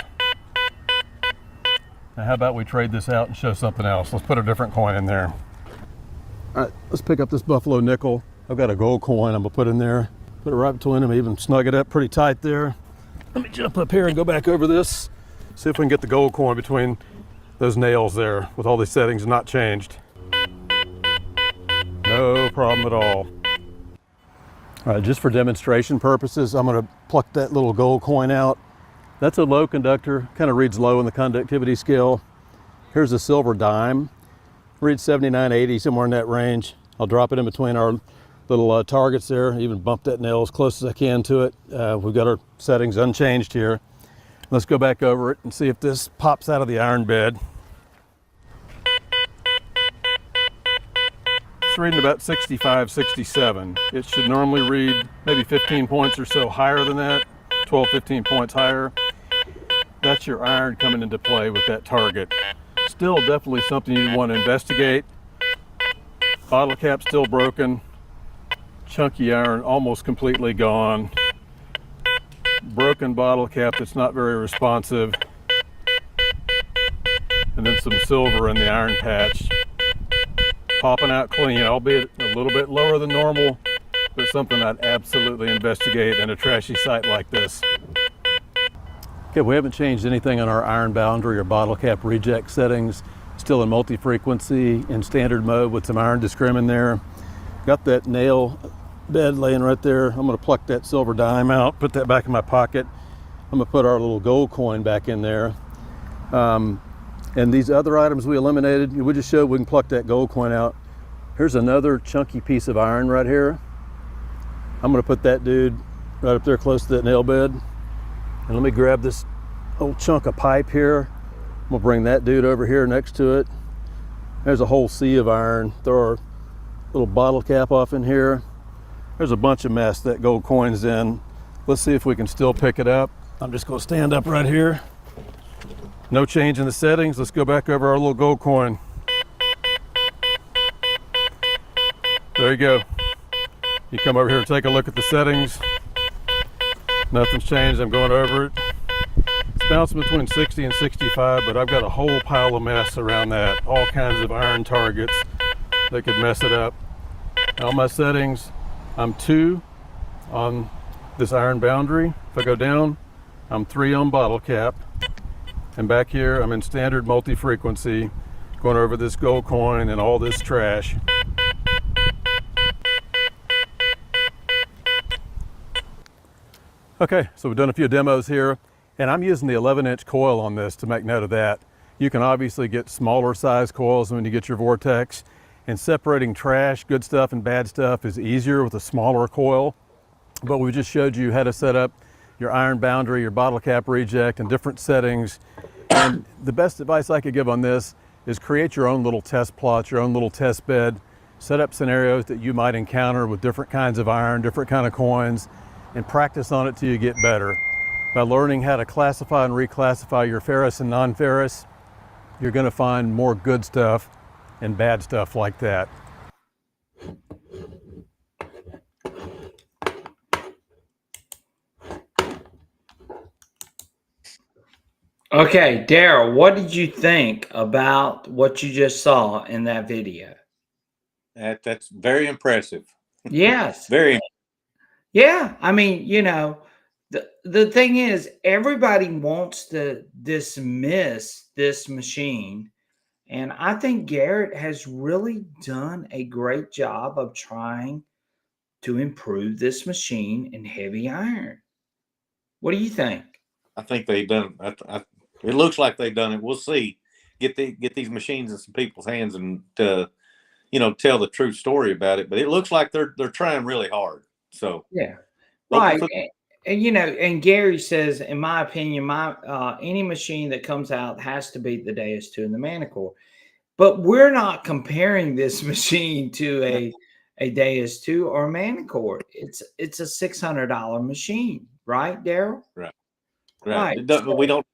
Now how about we trade this out and show something else? Let's put a different coin in there. All right, let's pick up this buffalo nickel. I've got a gold coin I'm gonna put in there. Put it right between them, even snug it up pretty tight there. Let me jump up here and go back over this. See if we can get the gold coin between those nails there with all these settings not changed. No problem at all. All right, just for demonstration purposes, I'm gonna pluck that little gold coin out. That's a low conductor, kind of reads low in the conductivity scale. Here's a silver dime. Reads 7980, somewhere in that range. I'll drop it in between our little targets there, even bump that nail as close as I can to it. We've got our settings unchanged here. Let's go back over it and see if this pops out of the iron bed. It's reading about 65, 67. It should normally read maybe 15 points or so higher than that, 12, 15 points higher. That's your iron coming into play with that target. Still definitely something you want to investigate. Bottle cap still broken. Chunky iron almost completely gone. Broken bottle cap that's not very responsive. And then some silver in the iron patch. Popping out clean, albeit a little bit lower than normal, but something I'd absolutely investigate in a trashy site like this. Okay, we haven't changed anything on our iron boundary or bottle cap reject settings. Still in multi-frequency in standard mode with some iron discrim in there. Got that nail bed laying right there. I'm gonna pluck that silver dime out, put that back in my pocket. I'm gonna put our little gold coin back in there. And these other items we eliminated, we just showed we can pluck that gold coin out. Here's another chunky piece of iron right here. I'm gonna put that dude right up there close to that nail bed. And let me grab this old chunk of pipe here. I'm gonna bring that dude over here next to it. There's a whole sea of iron. Throw our little bottle cap off in here. There's a bunch of mess that gold coin's in. Let's see if we can still pick it up. I'm just gonna stand up right here. No change in the settings. Let's go back over our little gold coin. There you go. You come over here and take a look at the settings. Nothing's changed. I'm going over it. It's bouncing between 60 and 65, but I've got a whole pile of mess around that. All kinds of iron targets that could mess it up. On my settings, I'm 2 on this iron boundary. If I go down, I'm 3 on bottle cap. And back here, I'm in standard multi-frequency, going over this gold coin and all this trash. Okay, so we've done a few demos here, and I'm using the 11-inch coil on this to make note of that. You can obviously get smaller size coils when you get your Vortex, and separating trash, good stuff and bad stuff is easier with a smaller coil. But we just showed you how to set up your iron boundary, your bottle cap reject, and different settings. And the best advice I could give on this is create your own little test plots, your own little test bed, set up scenarios that you might encounter with different kinds of iron, different kind of coins, and practice on it till you get better. By learning how to classify and reclassify your ferrous and non-ferrous, you're gonna find more good stuff and bad stuff like that. Okay, Daryl, what did you think about what you just saw in that video? That's very impressive. Yes. Very. Yeah. I mean, the thing is, everybody wants to dismiss this machine. And I think Garrett has really done a great job of trying to improve this machine in heavy iron. What do you think? I think they've done. It looks like they've done it. We'll see. Get these machines in some people's hands and tell the true story about it. But it looks like they're trying really hard. So yeah. Right. foot. And you know, and Gary says, in my opinion, my any machine that comes out has to beat the DS2 and the Manacore. But we're not comparing this machine to a DS2 or a Manacore. It's a $600 machine, right, Daryl? Right. Right. We don't.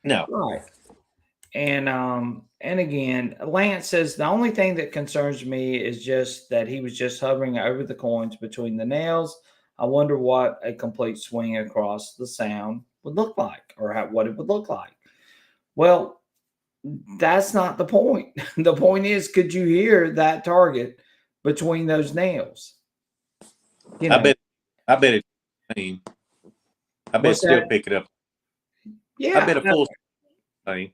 No. Right. And again, Lance says the only thing that concerns me is just that he was just hovering over the coins between the nails. I wonder what a complete swing across the sound would look like, or what it would look like. Well, that's not the point. The point is, could you hear that target between those nails? You I know, bet it. I mean, I bet what's still that? pick it up. I Yeah, bet a full thing.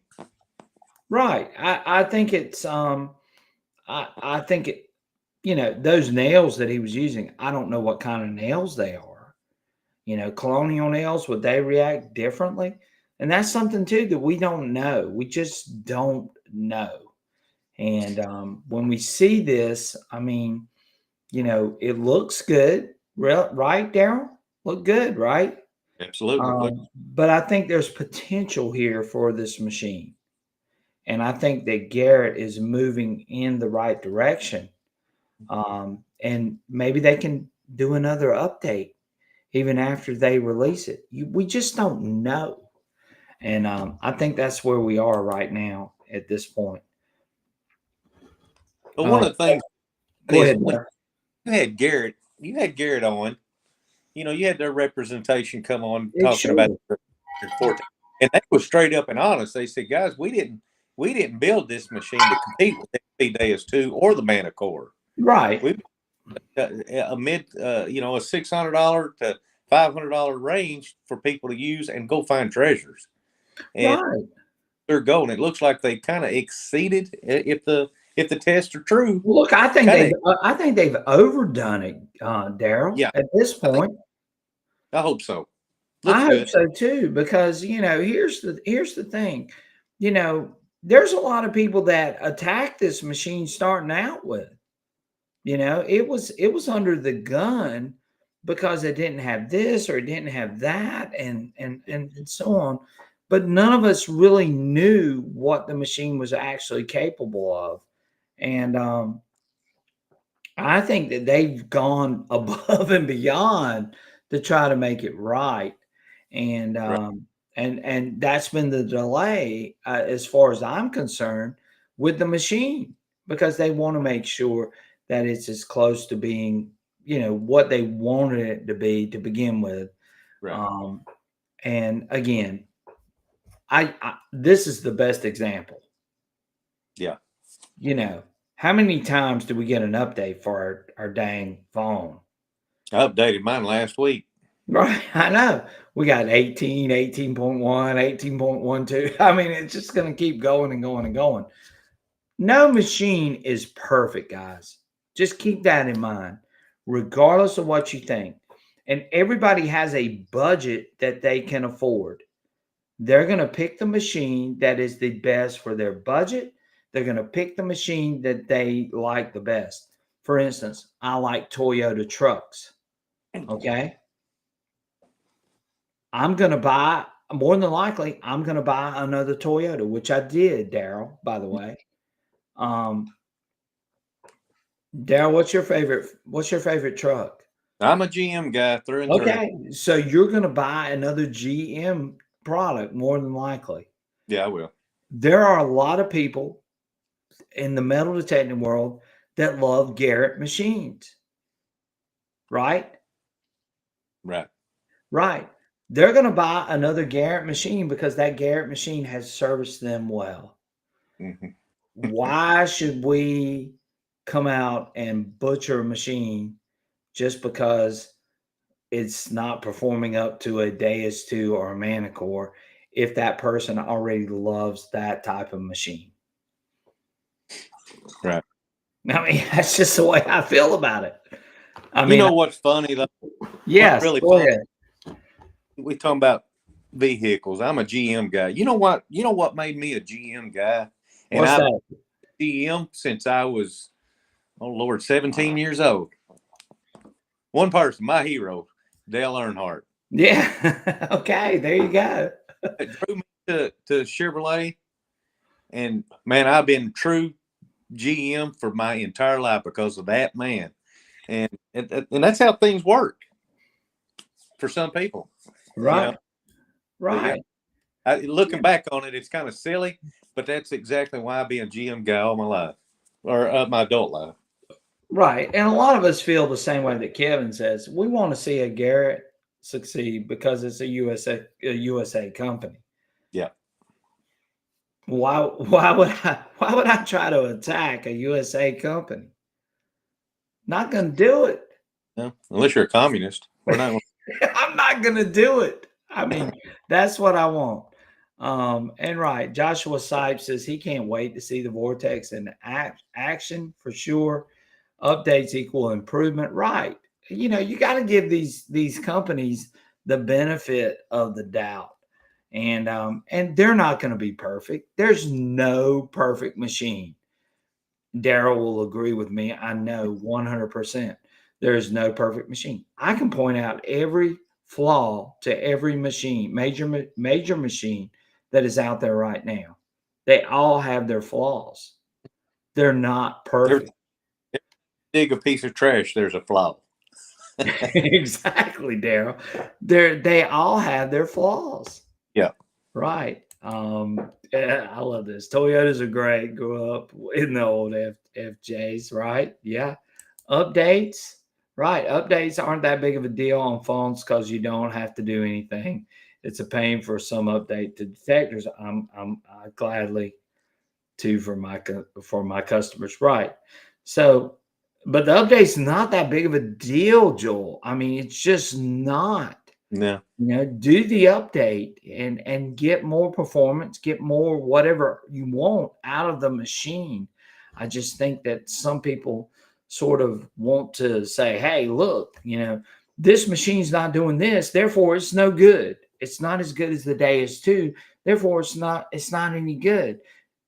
right. I think it's I think it, you know, those nails that he was using, I don't know what kind of nails they are. You know, colonial nails, would they react differently? And that's something too that we don't know. We just don't know. And when we see this, I mean, you know, it looks good, right, Daryl? Look good, right? Absolutely. Look, But I think there's potential here for this machine. And I think that Garrett is moving in the right direction. And maybe they can do another update even after they release it. We just don't know. And I think that's where we are right now at this point. but one of the things Go is ahead, when Daryl. you had Garrett on, you know, you had their representation come on It talking about should. your Vortex, and they were straight up and honest. They said, "Guys, we didn't build this machine to compete with the DS2 or the Manacore. Right. We a mid, you know, a $600 to $500 range for people to use and go find treasures." And Right. they're going. It looks like they kind of exceeded, if the tests are true. Look, Kind of, I think they've overdone it, Daryl. yeah. At this I think point, I hope so. Looks I hope good. so too, because you know, here's the thing, you know, there's a lot of people that attack this machine starting out with. You know, it was under the gun because it didn't have this or it didn't have that, and so on. But none of us really knew what the machine was actually capable of, and I think that they've gone above and beyond to try to make it right, and Right. and that's been the delay, as far as I'm concerned, with the machine, because they want to make sure that it's as close to being, you know, what they wanted it to be to begin with. Right. Um, and again, I this is the best example. Yeah. You know, how many times do we get an update for our dang phone? I updated mine last week. Right. I know. We got 18, 18.1, 18.12. I mean, it's just going to keep going and going and going. No machine is perfect, guys. Just keep that in mind, regardless of what you think. And everybody has a budget that they can afford. They're going to pick the machine that is the best for their budget. They're going to pick the machine that they like the best. For instance, I like Toyota trucks. Okay. I'm going to buy, more than likely, I'm going to buy another Toyota, which I did, Daryl, by the way. Um, Daryl, what's your favorite truck? I'm a GM guy through and through. Okay. So you're going to buy another GM product, more than likely. Yeah, I will. There are a lot of people in the metal detecting world that love Garrett machines, right? Right. Right. They're going to buy another Garrett machine because that Garrett machine has serviced them well. Mm-hmm. Why should we come out and butcher a machine just because it's not performing up to a DS2 or a Manacore if that person already loves that type of machine? Right. I mean, that's just the way I feel about it. I You mean, know what's funny though? yes, What's really go funny? ahead. We talking about vehicles. I'm a GM guy. You know what? You know what made me a GM guy? And What's I've that? been GM since I was, oh Lord, 17 years old. One person, my hero, Dale Earnhardt. Yeah. Okay. There you go. It drew me to Chevrolet. And man, I've been true GM for my entire life because of that man. And that's how things work for some people. Right. But yeah, Right. looking back on it, it's kind of silly, but that's exactly why I've been a GM guy all my life, or my adult life. Right. And a lot of us feel the same way that Kevin says. We want to see a Garrett succeed because it's a USA company. Yeah. Why would I try to attack a USA company? Not gonna do it. No, unless you're a communist. We're not. I'm not gonna do it. I mean, that's what I want. And right, Joshua Sipes says he can't wait to see the Vortex in action for sure. Updates equal improvement. Right. You know, you got to give these companies the benefit of the doubt. And they're not going to be perfect. There's no perfect machine. Daryl will agree with me. I know 100%. There is no perfect machine. I can point out every flaw to every machine, major machine that is out there right now. They all have their flaws. They're not perfect. Dig a piece of trash, there's a flaw. Exactly, Daryl. They all have their flaws. Yeah. Right. Yeah, I love this. Toyotas are great. Grew up in the old FJs, right? Yeah. Updates, right? Updates aren't that big of a deal on phones because you don't have to do anything. It's a pain for some update to detectors. I gladly to for my customers, right? So, but the update's not that big of a deal, Joel. I mean, it's just not. No. You know, do the update and get more performance, get more whatever you want out of the machine. I just think that some people sort of want to say, hey, look, you know, this machine's not doing this, therefore it's no good. It's not as good as the DS2, therefore it's not any good.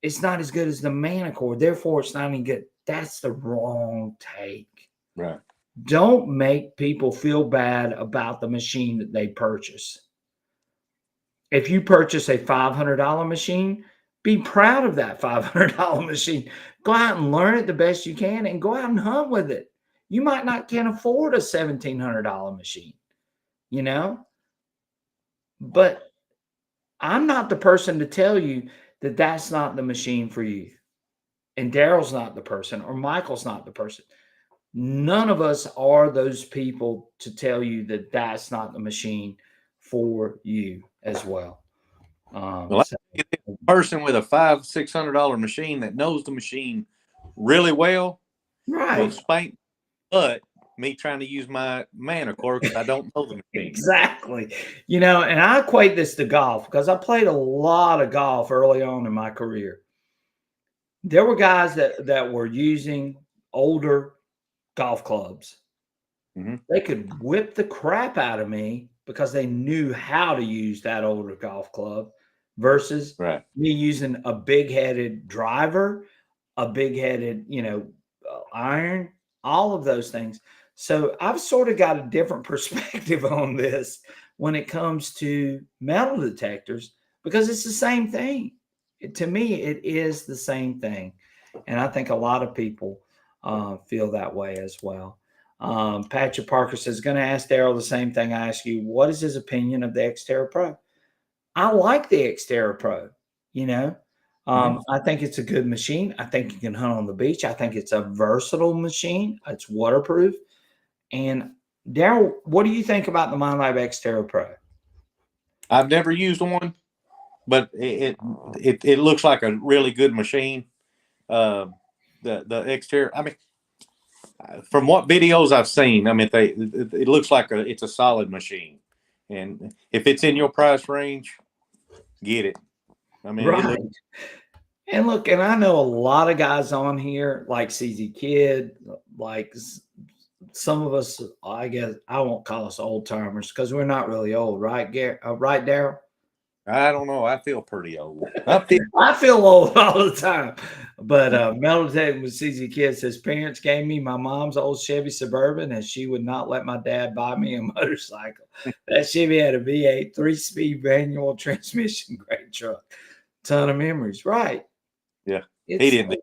It's not as good as the Manacore, therefore it's not any good. That's the wrong take. Right. Don't make people feel bad about the machine that they purchase. If you purchase a $500 machine, be proud of that $500 machine. Go out and learn it the best you can and go out and hunt with it. You might not can afford a $1,700 machine, you know, but I'm not the person to tell you that that's not the machine for you. And Daryl's not the person, or Michael's not the person. None of us are those people to tell you that that's not the machine for you as well. Well, So, a person with a $500-$600 machine that knows the machine really well will right, spank but me trying to use my Manacore because I don't know the machine. exactly. You know, and I equate this to golf because I played a lot of golf early on in my career. There were guys that were using older golf clubs. Mm-hmm. They could whip the crap out of me because they knew how to use that older golf club versus Right. me using a big-headed driver, a big-headed, iron, all of those things. So I've sort of got a different perspective on this when it comes to metal detectors because it's the same thing. To me, it is the same thing. And I think a lot of people feel that way as well. Patrick Parker says, going to ask Daryl the same thing I asked you. What is his opinion of the Xterra Pro? I like the Xterra Pro, you know. I think it's a good machine. I think you can hunt on the beach. I think it's a versatile machine. It's waterproof. And Daryl, what do you think about the MindLab Xterra Pro? I've never used one, but it looks like a really good machine. The Xterra, I mean, from what videos I've seen, I mean, it looks like it's a solid machine, and if it's in your price range, get it. I mean, right. And look, and I know a lot of guys on here like CZ Kid, like some of us, I guess I won't call us old timers because we're not really old, right, right, Daryl? I don't know. I feel pretty old. I feel I feel old all the time. But Metal Detecting with CZ Kid says parents gave me my mom's old Chevy Suburban and she would not let my dad buy me a motorcycle. That Chevy had a V8, 3-speed manual transmission, great truck. Ton of memories. Right. yeah. He It's didn't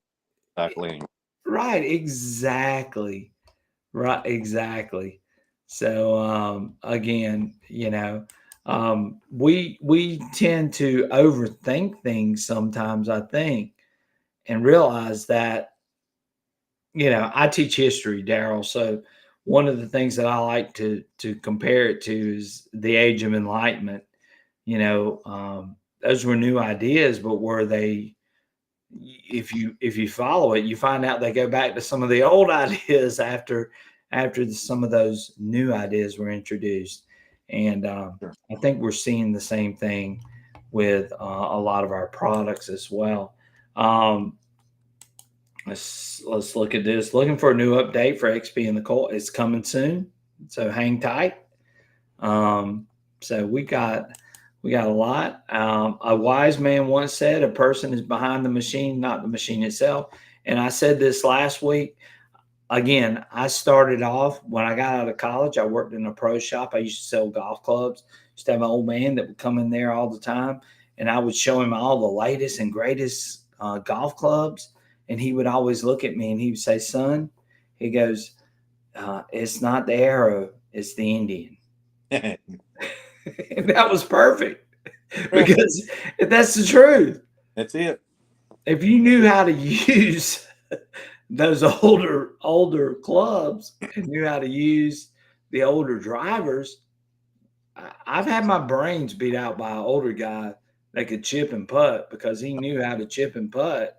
motorcycle anymore. right, exactly. Right, exactly. So again, we tend to overthink things sometimes, I think, and realize that, I teach history, Daryl. So one of the things that I like to compare it to is the Age of Enlightenment. Those were new ideas, but were they, if you follow it, you find out they go back to some of the old ideas after some of those new ideas were introduced. And Sure. I think we're seeing the same thing with a lot of our products as well. Um, let's look at this. Looking for a new update for XP in the Colt. It's coming soon, so hang tight. So we got a lot. A wise man once said, "A person is behind the machine, not the machine itself." And I said this last week. Again, I started off when I got out of college. I worked in a pro shop. I used to sell golf clubs. Used to have an old man that would come in there all the time, and I would show him all the latest and greatest golf clubs. And he would always look at me and he would say, "Son," he goes, "It's not the arrow, it's the Indian." And that was perfect because that's the truth. That's it. If you knew how to use those older clubs and knew how to use the older drivers, I've had my brains beat out by an older guy that could chip and putt because he knew how to chip and putt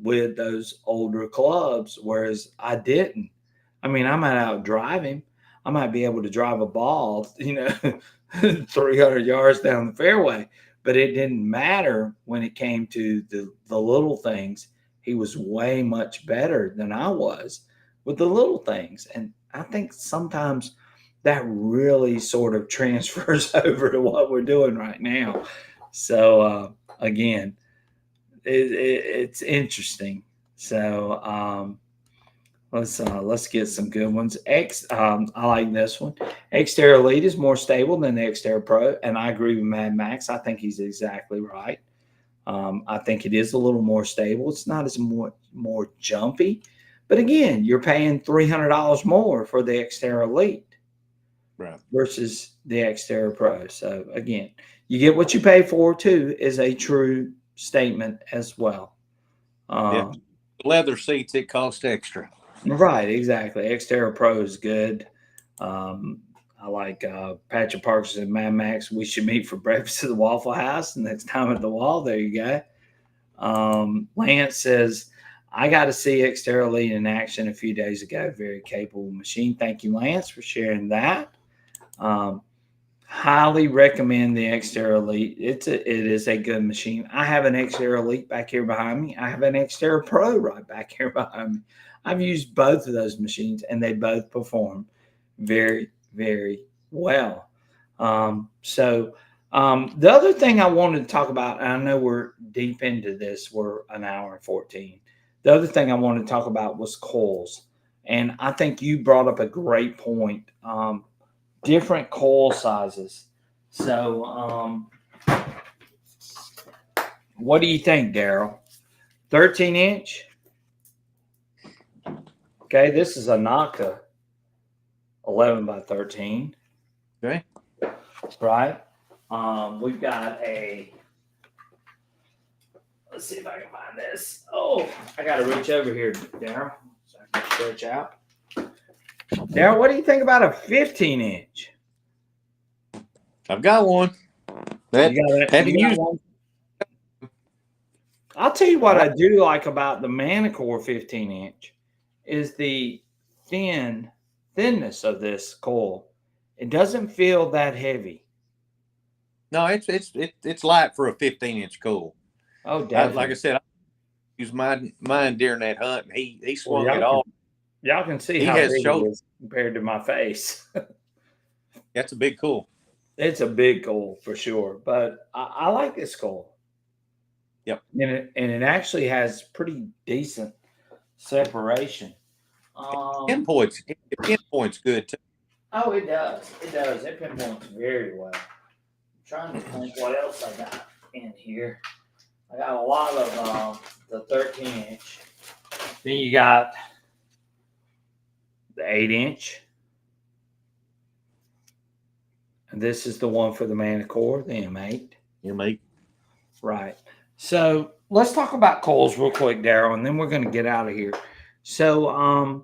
with those older clubs, whereas I didn't. I mean, I might outdrive him. I might be able to drive a ball, 300 yards down the fairway, but it didn't matter when it came to the little things. He was way much better than I was with the little things. And I think sometimes that really sort of transfers over to what we're doing right now. So, again, it's interesting. So, let's get some good ones. I like this one. Xterra Elite is more stable than the Xterra Pro, and I agree with Mad Max. I think he's exactly right. I think it is a little more stable. It's not as more jumpy, but again, you're paying $300 more for the Xterra Elite, right, versus the Xterra Pro. So again, you get what you pay for. Too is a true statement as well. Yeah. Leather seats, it costs extra. Right, exactly. Xterra Pro is good. I like Patrick Parks and Mad Max. We should meet for breakfast at the Waffle House next time at the wall. There you go. Lance says, I got to see Xterra Elite in action a few days ago. Very capable machine. Thank you, Lance, for sharing that. Highly recommend the Xterra Elite. It is a good machine. I have an Xterra Elite back here behind me. I have an Xterra Pro right back here behind me. I've used both of those machines, and they both perform very, very well. The other thing I wanted to talk about, and I know we're deep into this, we're an hour and 14. The other thing I wanted to talk about was coils. And I think you brought up a great point. Different coil sizes. So, what do you think, Daryl? 13-inch? Okay, this is a Naka 11 by 13. Okay. Right? We've got let's see if I can find this. Oh, I got to reach over here, Daryl, so I can stretch out. Daryl, what do you think about a 15-inch? I've got one. One? I'll tell you what I do like about the Manacore 15-inch is the thinness of this coil. It doesn't feel that heavy. No, it's light for a 15-inch coil. Oh, definitely. Like I said, I used mine during that hunt, and he swung it all. off. Y'all can see He how has big showed- it is compared to my face. That's a big coil. It's a big coal for sure, but I like this coal. Yep. And it actually has pretty decent separation. Pinpoints, it pinpoints good too. Oh, it does. It does. It pinpoints very well. I'm trying to think what else I got in here. I got a lot of the 13-inch. Then you got the 8-inch. And this is the one for the Manacore, the M8. You mate. Right. So let's talk about coils real quick, Daryl, and then we're going to get out of here. So,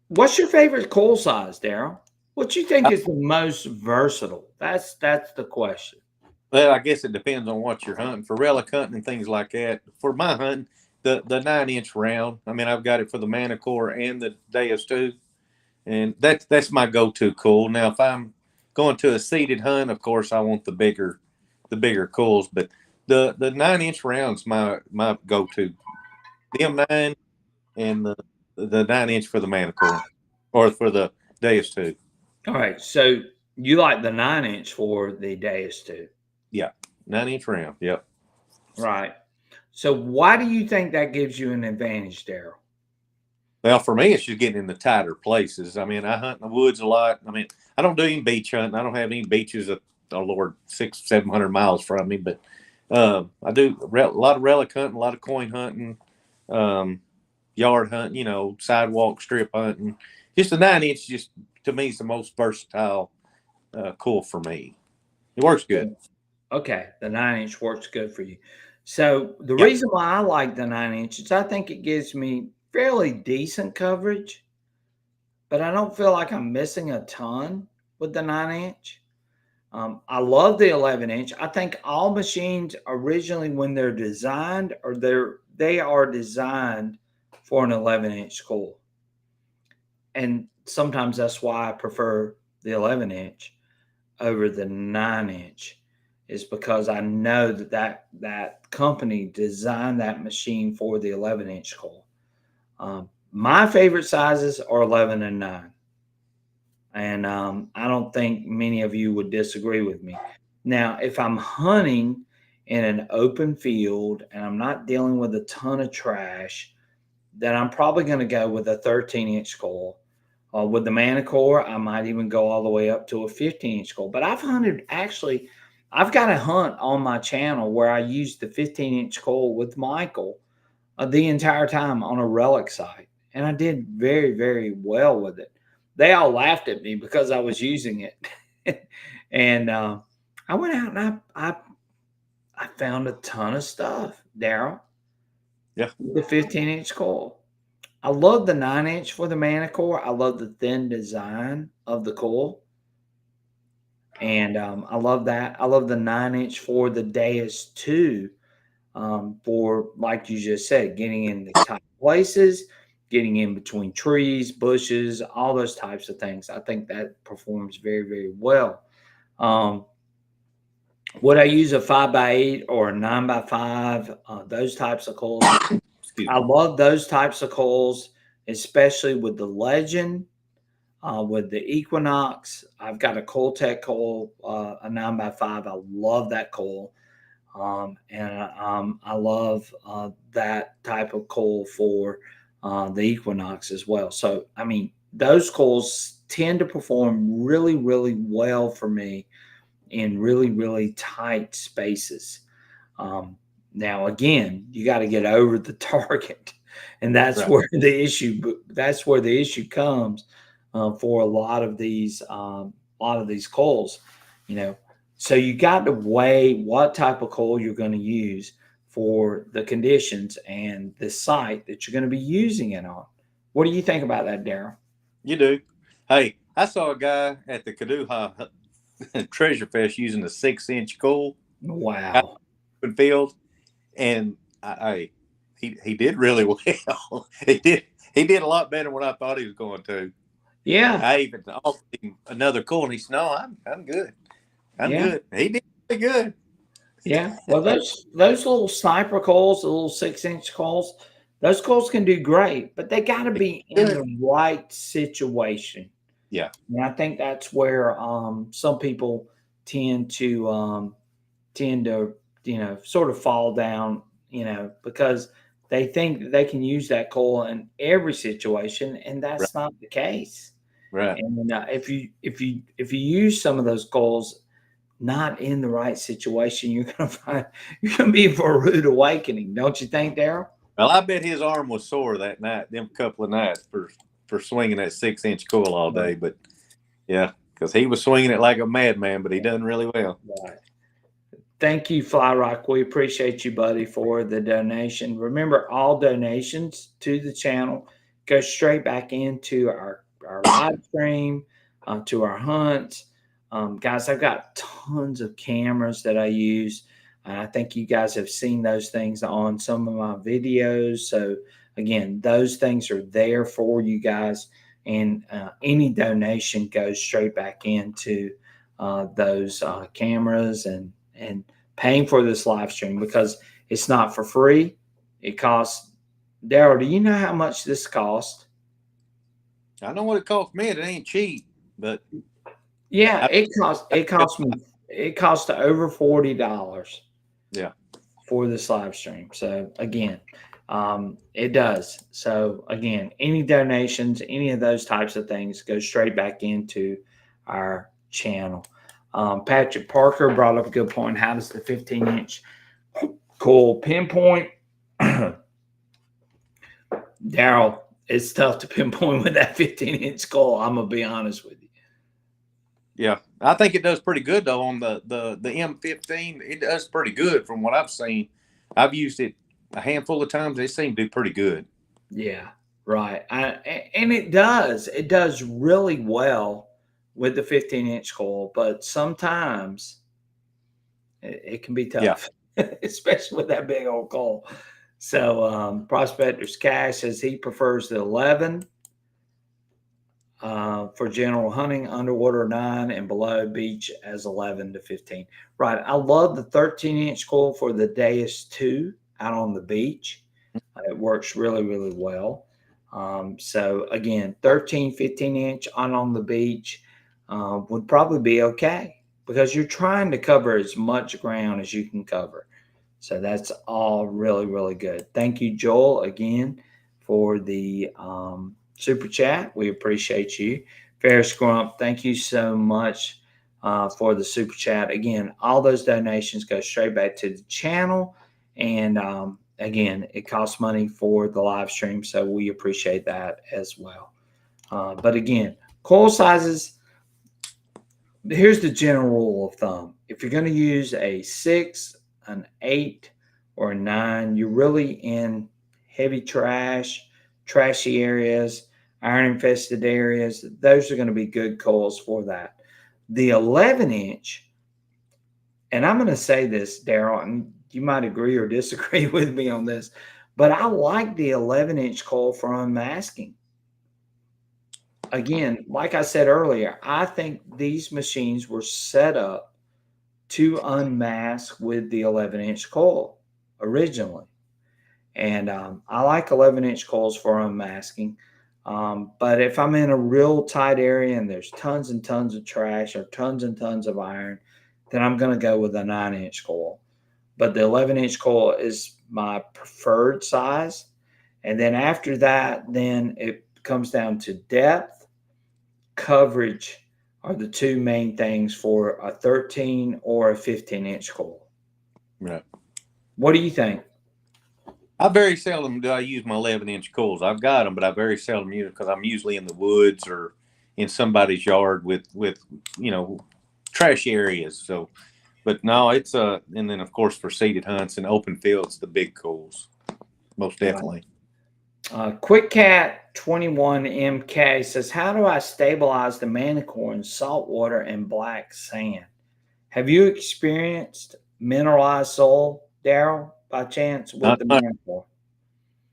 what's your favorite coil size, Daryl? What you think is the most versatile? That's the question. Well, I guess it depends on what you're hunting. For relic hunting and things like that. For my hunting, the 9-inch round. I mean, I've got it for the Manacore and the De2, and that's my go-to coil. Now, if I'm going to a seated hunt, of course, I want the bigger coils, but the 9-inch round's my go-to. The M9 and the 9-inch for the Manacore or for the De2. All right. So you like the 9-inch for the Deus too? Yeah, 9-inch round. Yep. Right. So why do you think that gives you an advantage, Daryl? Well, for me, it's just getting in the tighter places. I mean, I hunt in the woods a lot. I mean, I don't do any beach hunting. I don't have any beaches at, oh Lord, 600-700 miles from me. But I do a lot of relic hunting, a lot of coin hunting, yard hunting. You know, sidewalk strip hunting. Just the 9-inch, just to me, is the most versatile coil for me. It works good. Okay, the 9-inch works good for you. So the Yep. reason why I like the 9-inch is I think it gives me fairly decent coverage, but I don't feel like I'm missing a ton with the 9-inch. I love the 11-inch. I think all machines originally, when they're designed, or they are designed for an 11-inch coil, and sometimes that's why I prefer the 11-inch over the 9-inch, is because I know that company designed that machine for the 11-inch coil. My favorite sizes are 11 and 9. And I don't think many of you would disagree with me. Now, if I'm hunting in an open field and I'm not dealing with a ton of trash, then I'm probably going to go with a 13-inch coil. With the Manacore, I might even go all the way up to a 15-inch coil. But I've got a hunt on my channel where I used the 15-inch coil with Michael the entire time on a relic site. And I did very, very well with it. They all laughed at me because I was using it. And I went out and I found a ton of stuff, Daryl. Yeah. The 15-inch coil. I love the 9-inch for the Manacore. I love the thin design of the coil. And I love that. I love the 9-inch for the Deus 2 for, like you just said, getting in the tight places, getting in between trees, bushes, all those types of things. I think that performs very, very well. Would I use a 5x8 or a 9x5? Those types of coils. I love those types of coils, especially with the Legend, with the Equinox. I've got a Coiltech coil, a 9x5. I love that coil. And I love that type of coil for the Equinox as well. So, I mean, those coils tend to perform really, really well for me in really, really tight spaces. Now, again, you got to get over the target, and that's Right. where the issue. That's where the issue comes for a lot of these coils. You know, so you got to weigh what type of coil you're going to use for the conditions and the site that you're going to be using it on. What do you think about that, Daryl? You do. Hey, I saw a guy at the Kaduha Treasure Fest using a 6-inch coil Wow. open field, and he did really well. He did a lot better than what I thought he was going to. Yeah. I even offered him another coil, and he said, "No, I'm good. I'm Yeah. good." He did really good. Yeah. Well, those little sniper coils, the little 6-inch coils, those coils can do great, but they got to be in the right situation. Yeah. And I think that's where some people tend to sort of fall down, because they think that they can use that coil in every situation, and Right. that's not the case. Right. And if you use some of those coils not in the right situation, you're gonna be in for a rude awakening, don't you think, Daryl? Well, I bet his arm was sore that night, them couple of nights for swinging that 6-inch coil all day. But yeah, because he was swinging it like a madman, but he done really well. Right. Thank you, Fly Rock. We appreciate you, buddy, for the donation. Remember, all donations to the channel go straight back into our live stream, to our hunts. Guys, I've got tons of cameras that I use. I think you guys have seen those things on some of my videos. So, again, those things are there for you guys. And any donation goes straight back into those cameras and paying for this live stream, because it's not for free. It costs. Daryl, do you know how much this cost? I know what it cost me. It ain't cheap, but Yeah, it cost me. It cost over $40. Yeah. For this live stream. So again, it does. So again, any donations, any of those types of things go straight back into our channel. Patrick Parker brought up a good point. How does the 15-inch coil pinpoint? Daryl, it's tough to pinpoint with that 15-inch coil. I'm gonna be honest with you. Yeah, I think it does pretty good though on the M15. It does pretty good from what I've seen. I've used it a handful of times. They seem to do pretty good. Yeah, right. And it does. It does really well with the 15-inch coil, but sometimes it can be tough, especially with that big old coil. So Prospector's Cash says he prefers the 11 for general hunting, underwater 9, and below beach as 11 to 15. Right. I love the 13-inch coil for the Deus 2 out on the beach. It works really, really well. So again, 13, 15-inch on the beach would probably be okay, because you're trying to cover as much ground as you can cover. So that's all really, really good. Thank you, Joel, again for the super chat. We appreciate you. Ferris Grump, thank you so much for the super chat. Again, all those donations go straight back to the channel. And again, it costs money for the live stream, so we appreciate that as well. But again, coil sizes, here's the general rule of thumb. If you're going to use a 6, an 8, or a 9, you're really in heavy trashy areas, iron infested areas. Those are going to be good coils for that. The 11-inch, and I'm going to say this, Daryl, and you might agree or disagree with me on this, but I like the 11-inch coil for unmasking. Again, like I said earlier, I think these machines were set up to unmask with the 11-inch coil originally. And I like 11-inch coils for unmasking. But if I'm in a real tight area and there's tons and tons of trash or tons and tons of iron, then I'm going to go with a 9-inch coil. But the 11-inch coil is my preferred size. And then after that, then it comes down to depth, coverage are the two main things for a 13 or a 15-inch coil. Right. What do you think? I very seldom do I use my 11-inch coils. I've got them, but I very seldom use them because I'm usually in the woods or in somebody's yard with trash areas. So, but no, it's and then of course for seeded hunts and open fields, the big coils, most definitely. Quick Cat 21MK says, how do I stabilize the Manacore in salt water and black sand? Have you experienced mineralized soil, Daryl, by chance with the Manacore?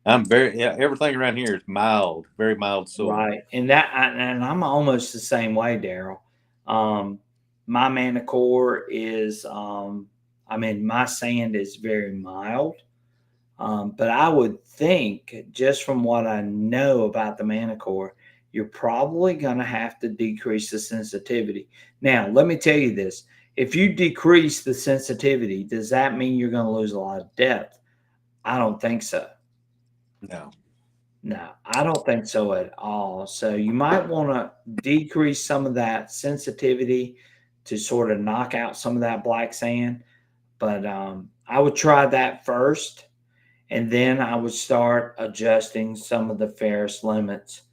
Everything around here is mild, very mild soil. Right. And I'm almost the same way, Daryl. My Manacore is, my sand is very mild. But I would think, just from what I know about the Manacore, you're probably going to have to decrease the sensitivity. Now, let me tell you this. if you decrease the sensitivity, does that mean you're going to lose a lot of depth? I don't think so. No. No, I don't think so at all. So you might want to decrease some of that sensitivity to sort of knock out some of that black sand. But I would try that first, and then I would start adjusting some of the ferrous limits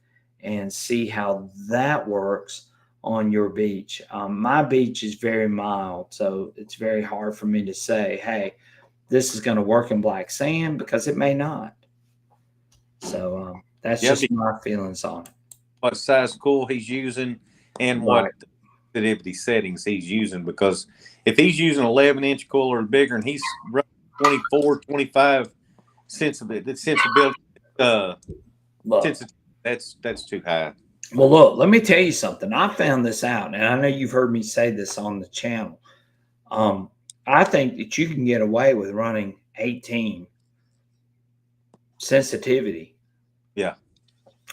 and see how that works on your beach. My beach is very mild, so it's very hard for me to say, hey, this is going to work in black sand, because it may not. So that's Yeah, just my feelings on it. what size coil he's using and Right. what sensitivity settings he's using, because if he's using 11-inch coil or bigger and he's running 24, 25 sensibility, Look, that's too high. well, look, let me tell you something. I found this out, and I know you've heard me say this on the channel. I think that you can get away with running 18 sensitivity. Yeah.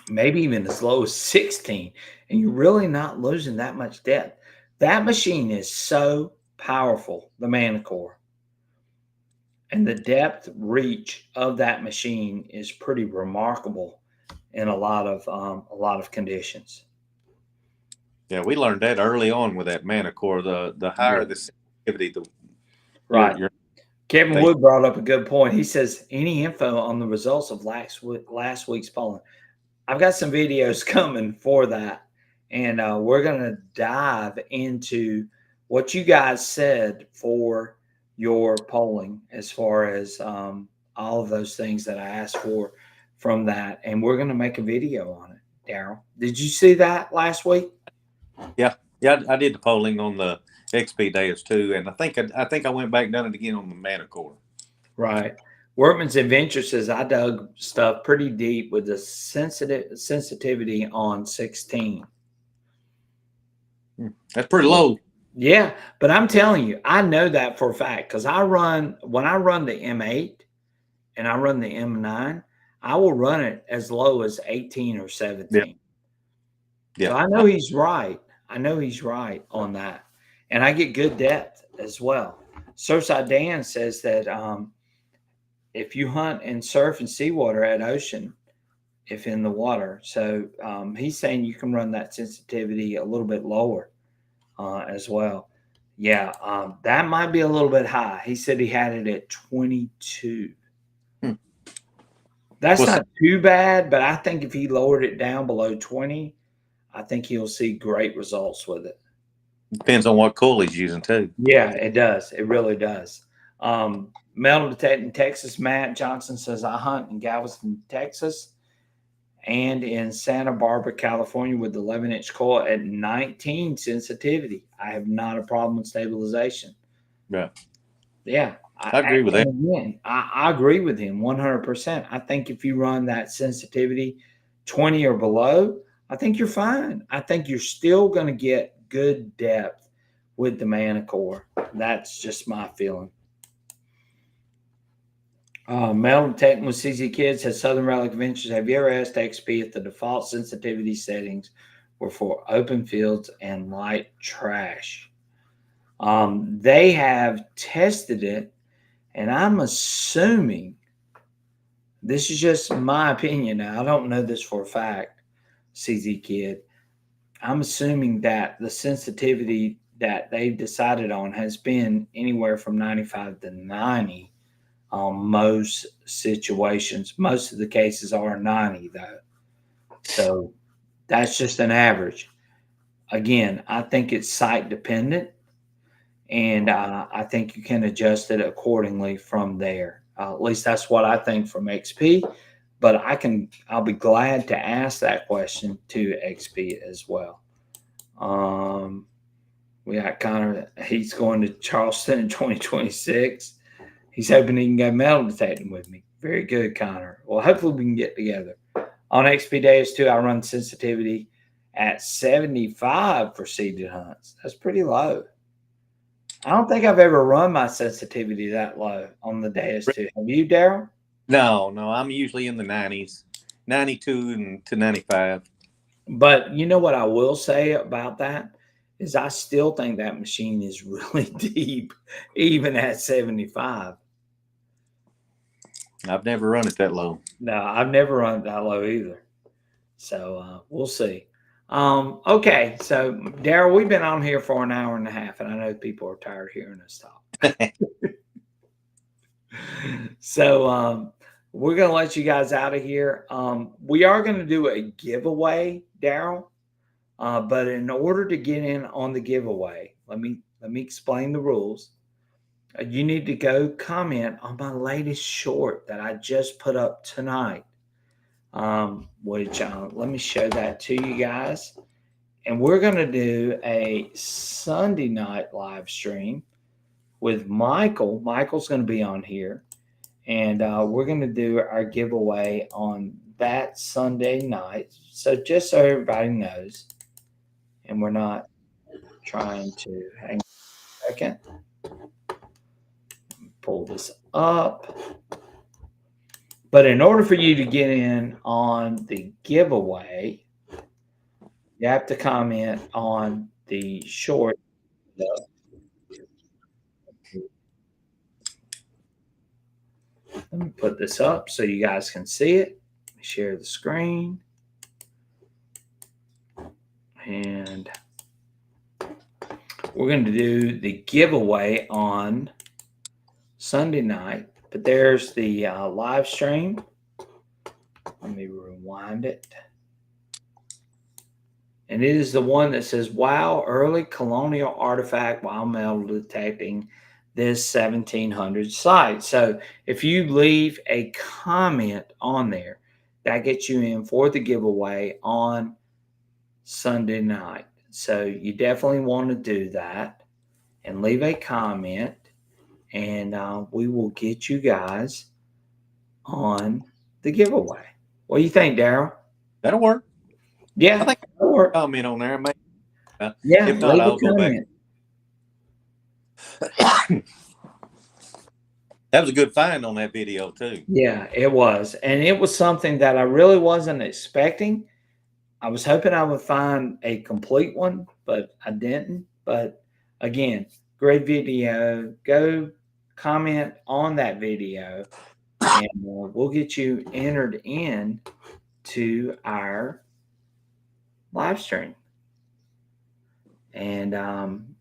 Maybe even as low as 16, and you're really not losing that much depth. That machine is so powerful, the Manacore, and the depth reach of that machine is pretty remarkable in a lot of conditions. Yeah, we learned that early on with that Manacore. The higher the sensitivity, the Right. Kevin they- Wood brought up a good point. He says, any info on the results of last week's polling? I've got some videos coming for that, and we're going to dive into what you guys said for your polling, as far as all of those things that I asked for from that, and we're going to make a video on it. Daryl, did you see that last week? yeah, I did the polling on the XP days too, and I think I went back and done it again on the Manacore. Right. Workman's Adventure says I dug stuff pretty deep with the sensitivity on 16. That's pretty low. Yeah, but I'm telling you, I know that for a fact, because when I run the M8 and I run the M9, I will run it as low as 18 or 17. Yeah. So I know he's right. I know he's right on that. And I get good depth as well. Surfside Dan says that if you hunt and surf in seawater at ocean, if in the water, so he's saying you can run that sensitivity a little bit lower as well. Yeah, that might be a little bit high. He said he had it at 22. That's not too bad, but I think if he lowered it down below 20, I think he'll see great results with it. Depends on what coil he's using too. Yeah, it does. It really does. Metal detecting Texas, Matt Johnson says, I hunt in Galveston, Texas, and in Santa Barbara, California, with 11-inch coil at 19 sensitivity. I have not a problem with stabilization. Yeah. Yeah. I agree with that. Again, I agree with him 100%. I think if you run that sensitivity 20 or below, I think you're fine. I think you're still going to get good depth with the Manacore. That's just my feeling. Metal detecting with CZ Kids has Southern Relic Ventures. Have you ever asked XP if the default sensitivity settings were for open fields and light trash? They have tested it, and I'm assuming, this is just my opinion now, I don't know this for a fact, CZ Kid. I'm assuming that the sensitivity that they've decided on has been anywhere from 95 to 90 on most situations. Most of the cases are 90 though. So that's just an average. Again, I think it's site dependent, and I think you can adjust it accordingly from there. At least that's what I think from XP, but I'll be glad to ask that question to XP as well. We got Connor. He's going to Charleston in 2026. He's hoping he can go metal detecting with me. Very good, Connor. Well, hopefully we can get together. On XP days too, I run sensitivity at 75 for seeded hunts. That's pretty low. I don't think I've ever run my sensitivity that low on the days too. Have you, Daryl? No, I'm usually in the 90s, 92 to 95. But you know what I will say about that? is I still think that machine is really deep, even at 75. I've never run it that low. No, I've never run it that low either. So we'll see. Okay, so Daryl, we've been on here for an hour and a half, and I know people are tired of hearing us talk. So we're gonna let you guys out of here. We are gonna do a giveaway, Daryl. But in order to get in on the giveaway, let me explain the rules. You need to go comment on my latest short that I just put up tonight. Which let me show that to you guys. And we're going to do a Sunday night live stream with Michael. Michael's going to be on here. And we're going to do our giveaway on that Sunday night. So just so everybody knows, and we're not trying to hang on a second. Pull this up. But in order for you to get in on the giveaway, you have to comment on the short. Let me put this up so you guys can see it. Share the screen. And we're going to do the giveaway on Sunday night. But there's the live stream. Let me rewind it. And it is the one that says, wow, early colonial artifact while metal detecting this 1700 site. So if you leave a comment on there, that gets you in for the giveaway on Sunday night. So you definitely want to do that and leave a comment, and we will get you guys on the giveaway. What do you think, Daryl? That'll work. Yeah, I think that'll work. Comment on there. Yeah, if not, leave I'll a go back. comment. That was a good find on that video too. Yeah, it was. And it was something that I really wasn't expecting. I was hoping I would find a complete one, but I didn't. But again, great video. Go comment on that video, and we'll get you entered in to our live stream. And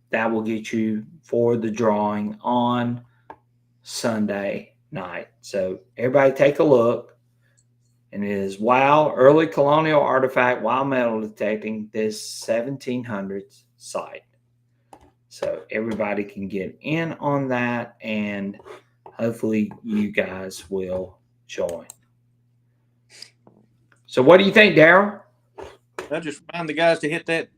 that will get you for the drawing on Sunday night. So everybody take a look. And it is, wow, early colonial artifact while metal detecting this 1700s site. So everybody can get in on that, and hopefully you guys will join. So what do you think, Daryl? I just remind the guys to hit that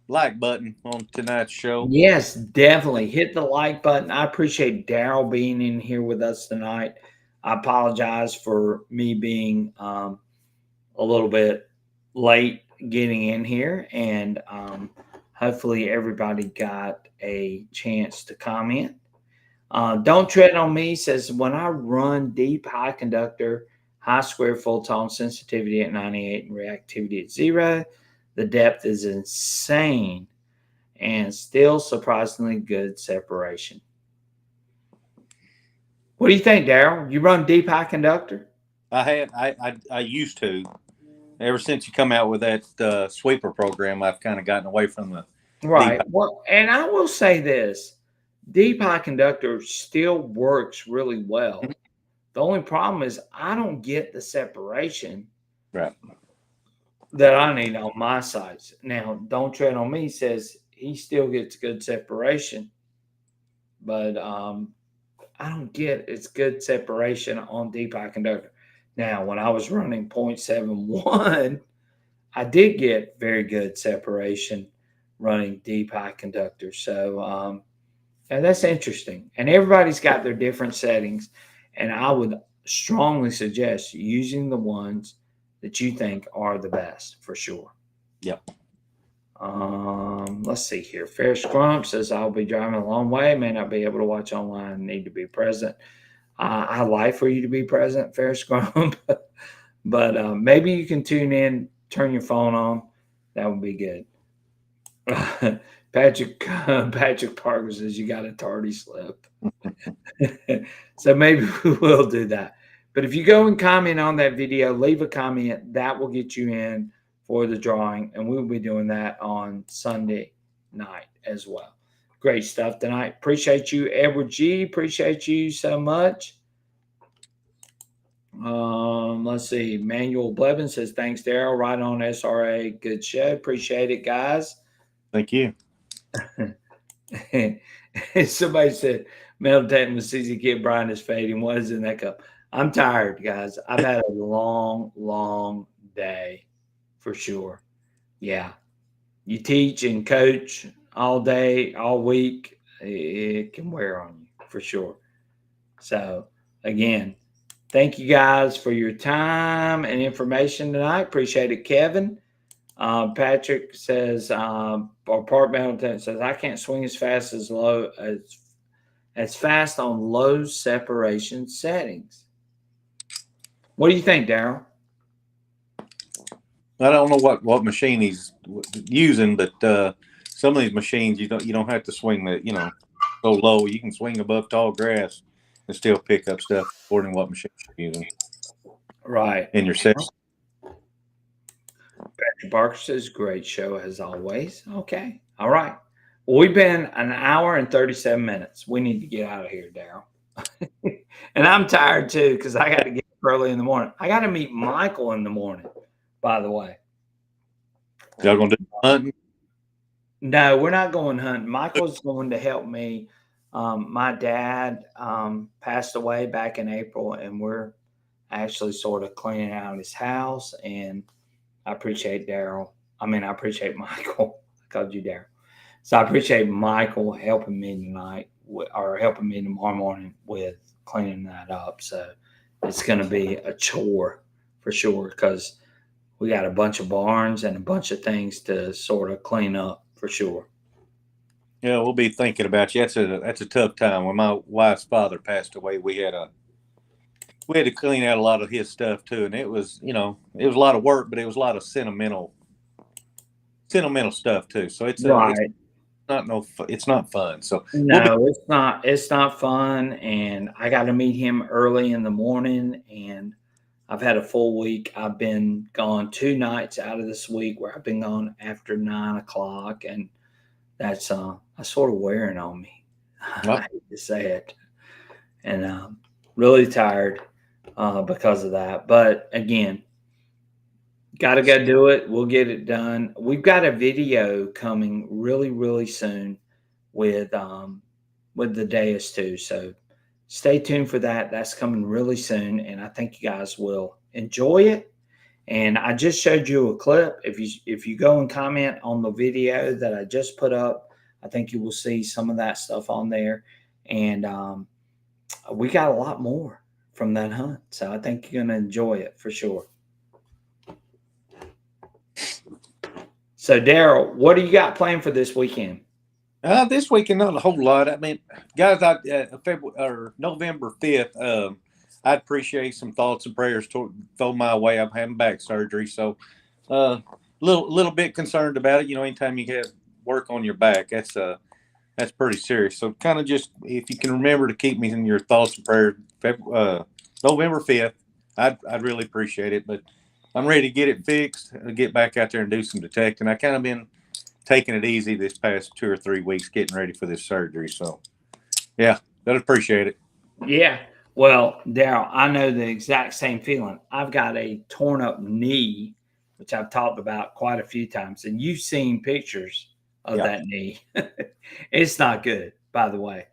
like button on tonight's show. Yes, definitely. Hit the like button. I appreciate Daryl being in here with us tonight. I apologize for me being a little bit late getting in here, and hopefully everybody got a chance to comment. Don't Tread on Me says, when I run deep high conductor, high square full tone, sensitivity at 98 and reactivity at 0, the depth is insane and still surprisingly good separation. What do you think, Daryl? You run deep high conductor? I used to. Ever since you come out with that sweeper program, I've kind of gotten away from the right. Well, and I will say this: deep high conductor still works really well. The only problem is I don't get the separation that I need on my sites. Now, Don't Tread on Me says he still gets good separation, but I don't get its good separation on deep high conductor. Now, when I was running 0.71, I did get very good separation running deep high conductor. So and that's interesting. And everybody's got their different settings. And I would strongly suggest using the ones that you think are the best for sure. Yep. Let's see here. Fair Scrump says, I'll be driving a long way, may not be able to watch online, need to be present. I like for you to be present, Fair Scrump, but maybe you can tune in, turn your phone on. That would be good. Patrick Parker says you got a tardy slip. So maybe we will do that. But if you go and comment on that video, leave a comment, that will get you in for the drawing. And we'll be doing that on Sunday night as well. Great stuff tonight. Appreciate you, Edward G. Appreciate you so much. Let's see. Manuel Blevin says, thanks, Daryl. Right on, SRA. Good show. Appreciate it, guys. Thank you. Somebody said, meditating with CZ Kid Brian is fading. What is in that cup? I'm tired, guys. I've had a long day for sure. Yeah. You teach and coach all day, all week. It can wear on you for sure. So, again, thank you guys for your time and information tonight. Appreciate it, Kevin. Patrick says, or Park Mountain says, I can't swing as fast as fast on low separation settings. What do you think, Daryl? I don't know what machine he's using, but some of these machines you don't have to swing so low. You can swing above tall grass and still pick up stuff according to what machine you're using. Right. In your set. Patrick Barker says, great show as always. Okay. All right. Well, we've been an hour and 37 minutes. We need to get out of here, Daryl. And I'm tired too because I got to get up early in the morning. I got to meet Michael in the morning, by the way. Y'all gonna do hunting? No, we're not going hunting. Michael's going to help me. My dad passed away back in April, and we're actually sort of cleaning out his house. And I appreciate Daryl. I appreciate Michael. I called you Daryl. So I appreciate Michael helping me tonight, or helping me tomorrow morning with cleaning that up. So it's going to be a chore for sure because we got a bunch of barns and a bunch of things to sort of clean up for sure. Yeah, we'll be thinking about you. That's a tough time. When my wife's father passed away, we had to clean out a lot of his stuff too, and it was a lot of work, but it was a lot of sentimental stuff too. So it's not fun. So no, it's not fun, and I got to meet him early in the morning, and I've had a full week. I've been gone 2 nights out of this week where I've been gone after 9 o'clock, and that's sort of wearing on me. I hate to say it, and I'm really tired because of that. But again, got to go do it. We'll get it done. We've got a video coming really soon with the De2. So stay tuned for that. That's coming really soon, and I think you guys will enjoy it. And I just showed you a clip. If you go and comment on the video that I just put up, I think you will see some of that stuff on there. And we got a lot more from that hunt, so I think you're going to enjoy it for sure. So, Daryl, what do you got planned for this weekend? This weekend, not a whole lot. I mean, guys, November 5th, I'd appreciate some thoughts and prayers thrown my way. I'm having back surgery, so little bit concerned about it. Anytime you have work on your back, that's pretty serious. So kind of just, if you can remember to keep me in your thoughts and prayers, November 5th, I'd really appreciate it. But I'm ready to get it fixed and get back out there and do some detecting. I kind of been taking it easy this past 2 or 3 weeks, getting ready for this surgery. So, yeah, I'd appreciate it. Yeah. Well, Daryl, I know the exact same feeling. I've got a torn up knee, which I've talked about quite a few times, and you've seen pictures of that knee. It's not good, by the way.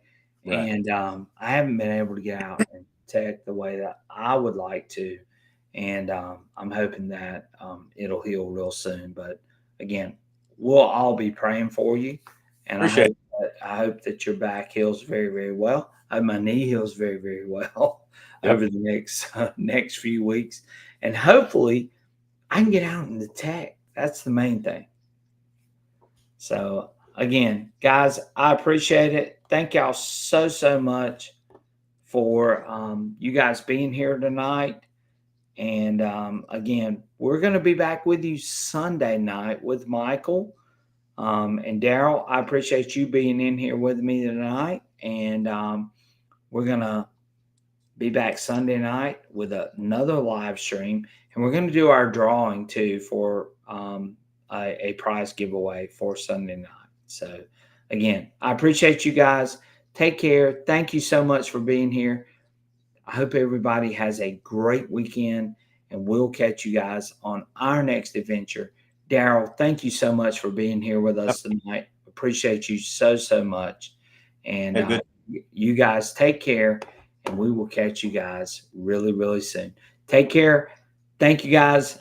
Right. And I haven't been able to get out and tech the way that I would like to. And I'm hoping that it'll heal real soon. But again, we'll all be praying for you. And I hope that your back heals very, very well. I hope my knee heals very, very well over the next few weeks. And hopefully I can get out in the tech. That's the main thing. So again, guys, I appreciate it. Thank y'all so much for you guys being here tonight. And again, we're going to be back with you Sunday night with Michael. And Daryl, I appreciate you being in here with me tonight. And we're going to be back Sunday night with another live stream. And we're going to do our drawing too for a prize giveaway for Sunday night. So, again, I appreciate you guys. Take care. Thank you so much for being here. I hope everybody has a great weekend, and we'll catch you guys on our next adventure. Daryl, thank you so much for being here with us tonight. Appreciate you so, so much. And Good. you guys take care, and we will catch you guys really, really soon. Take care. Thank you guys.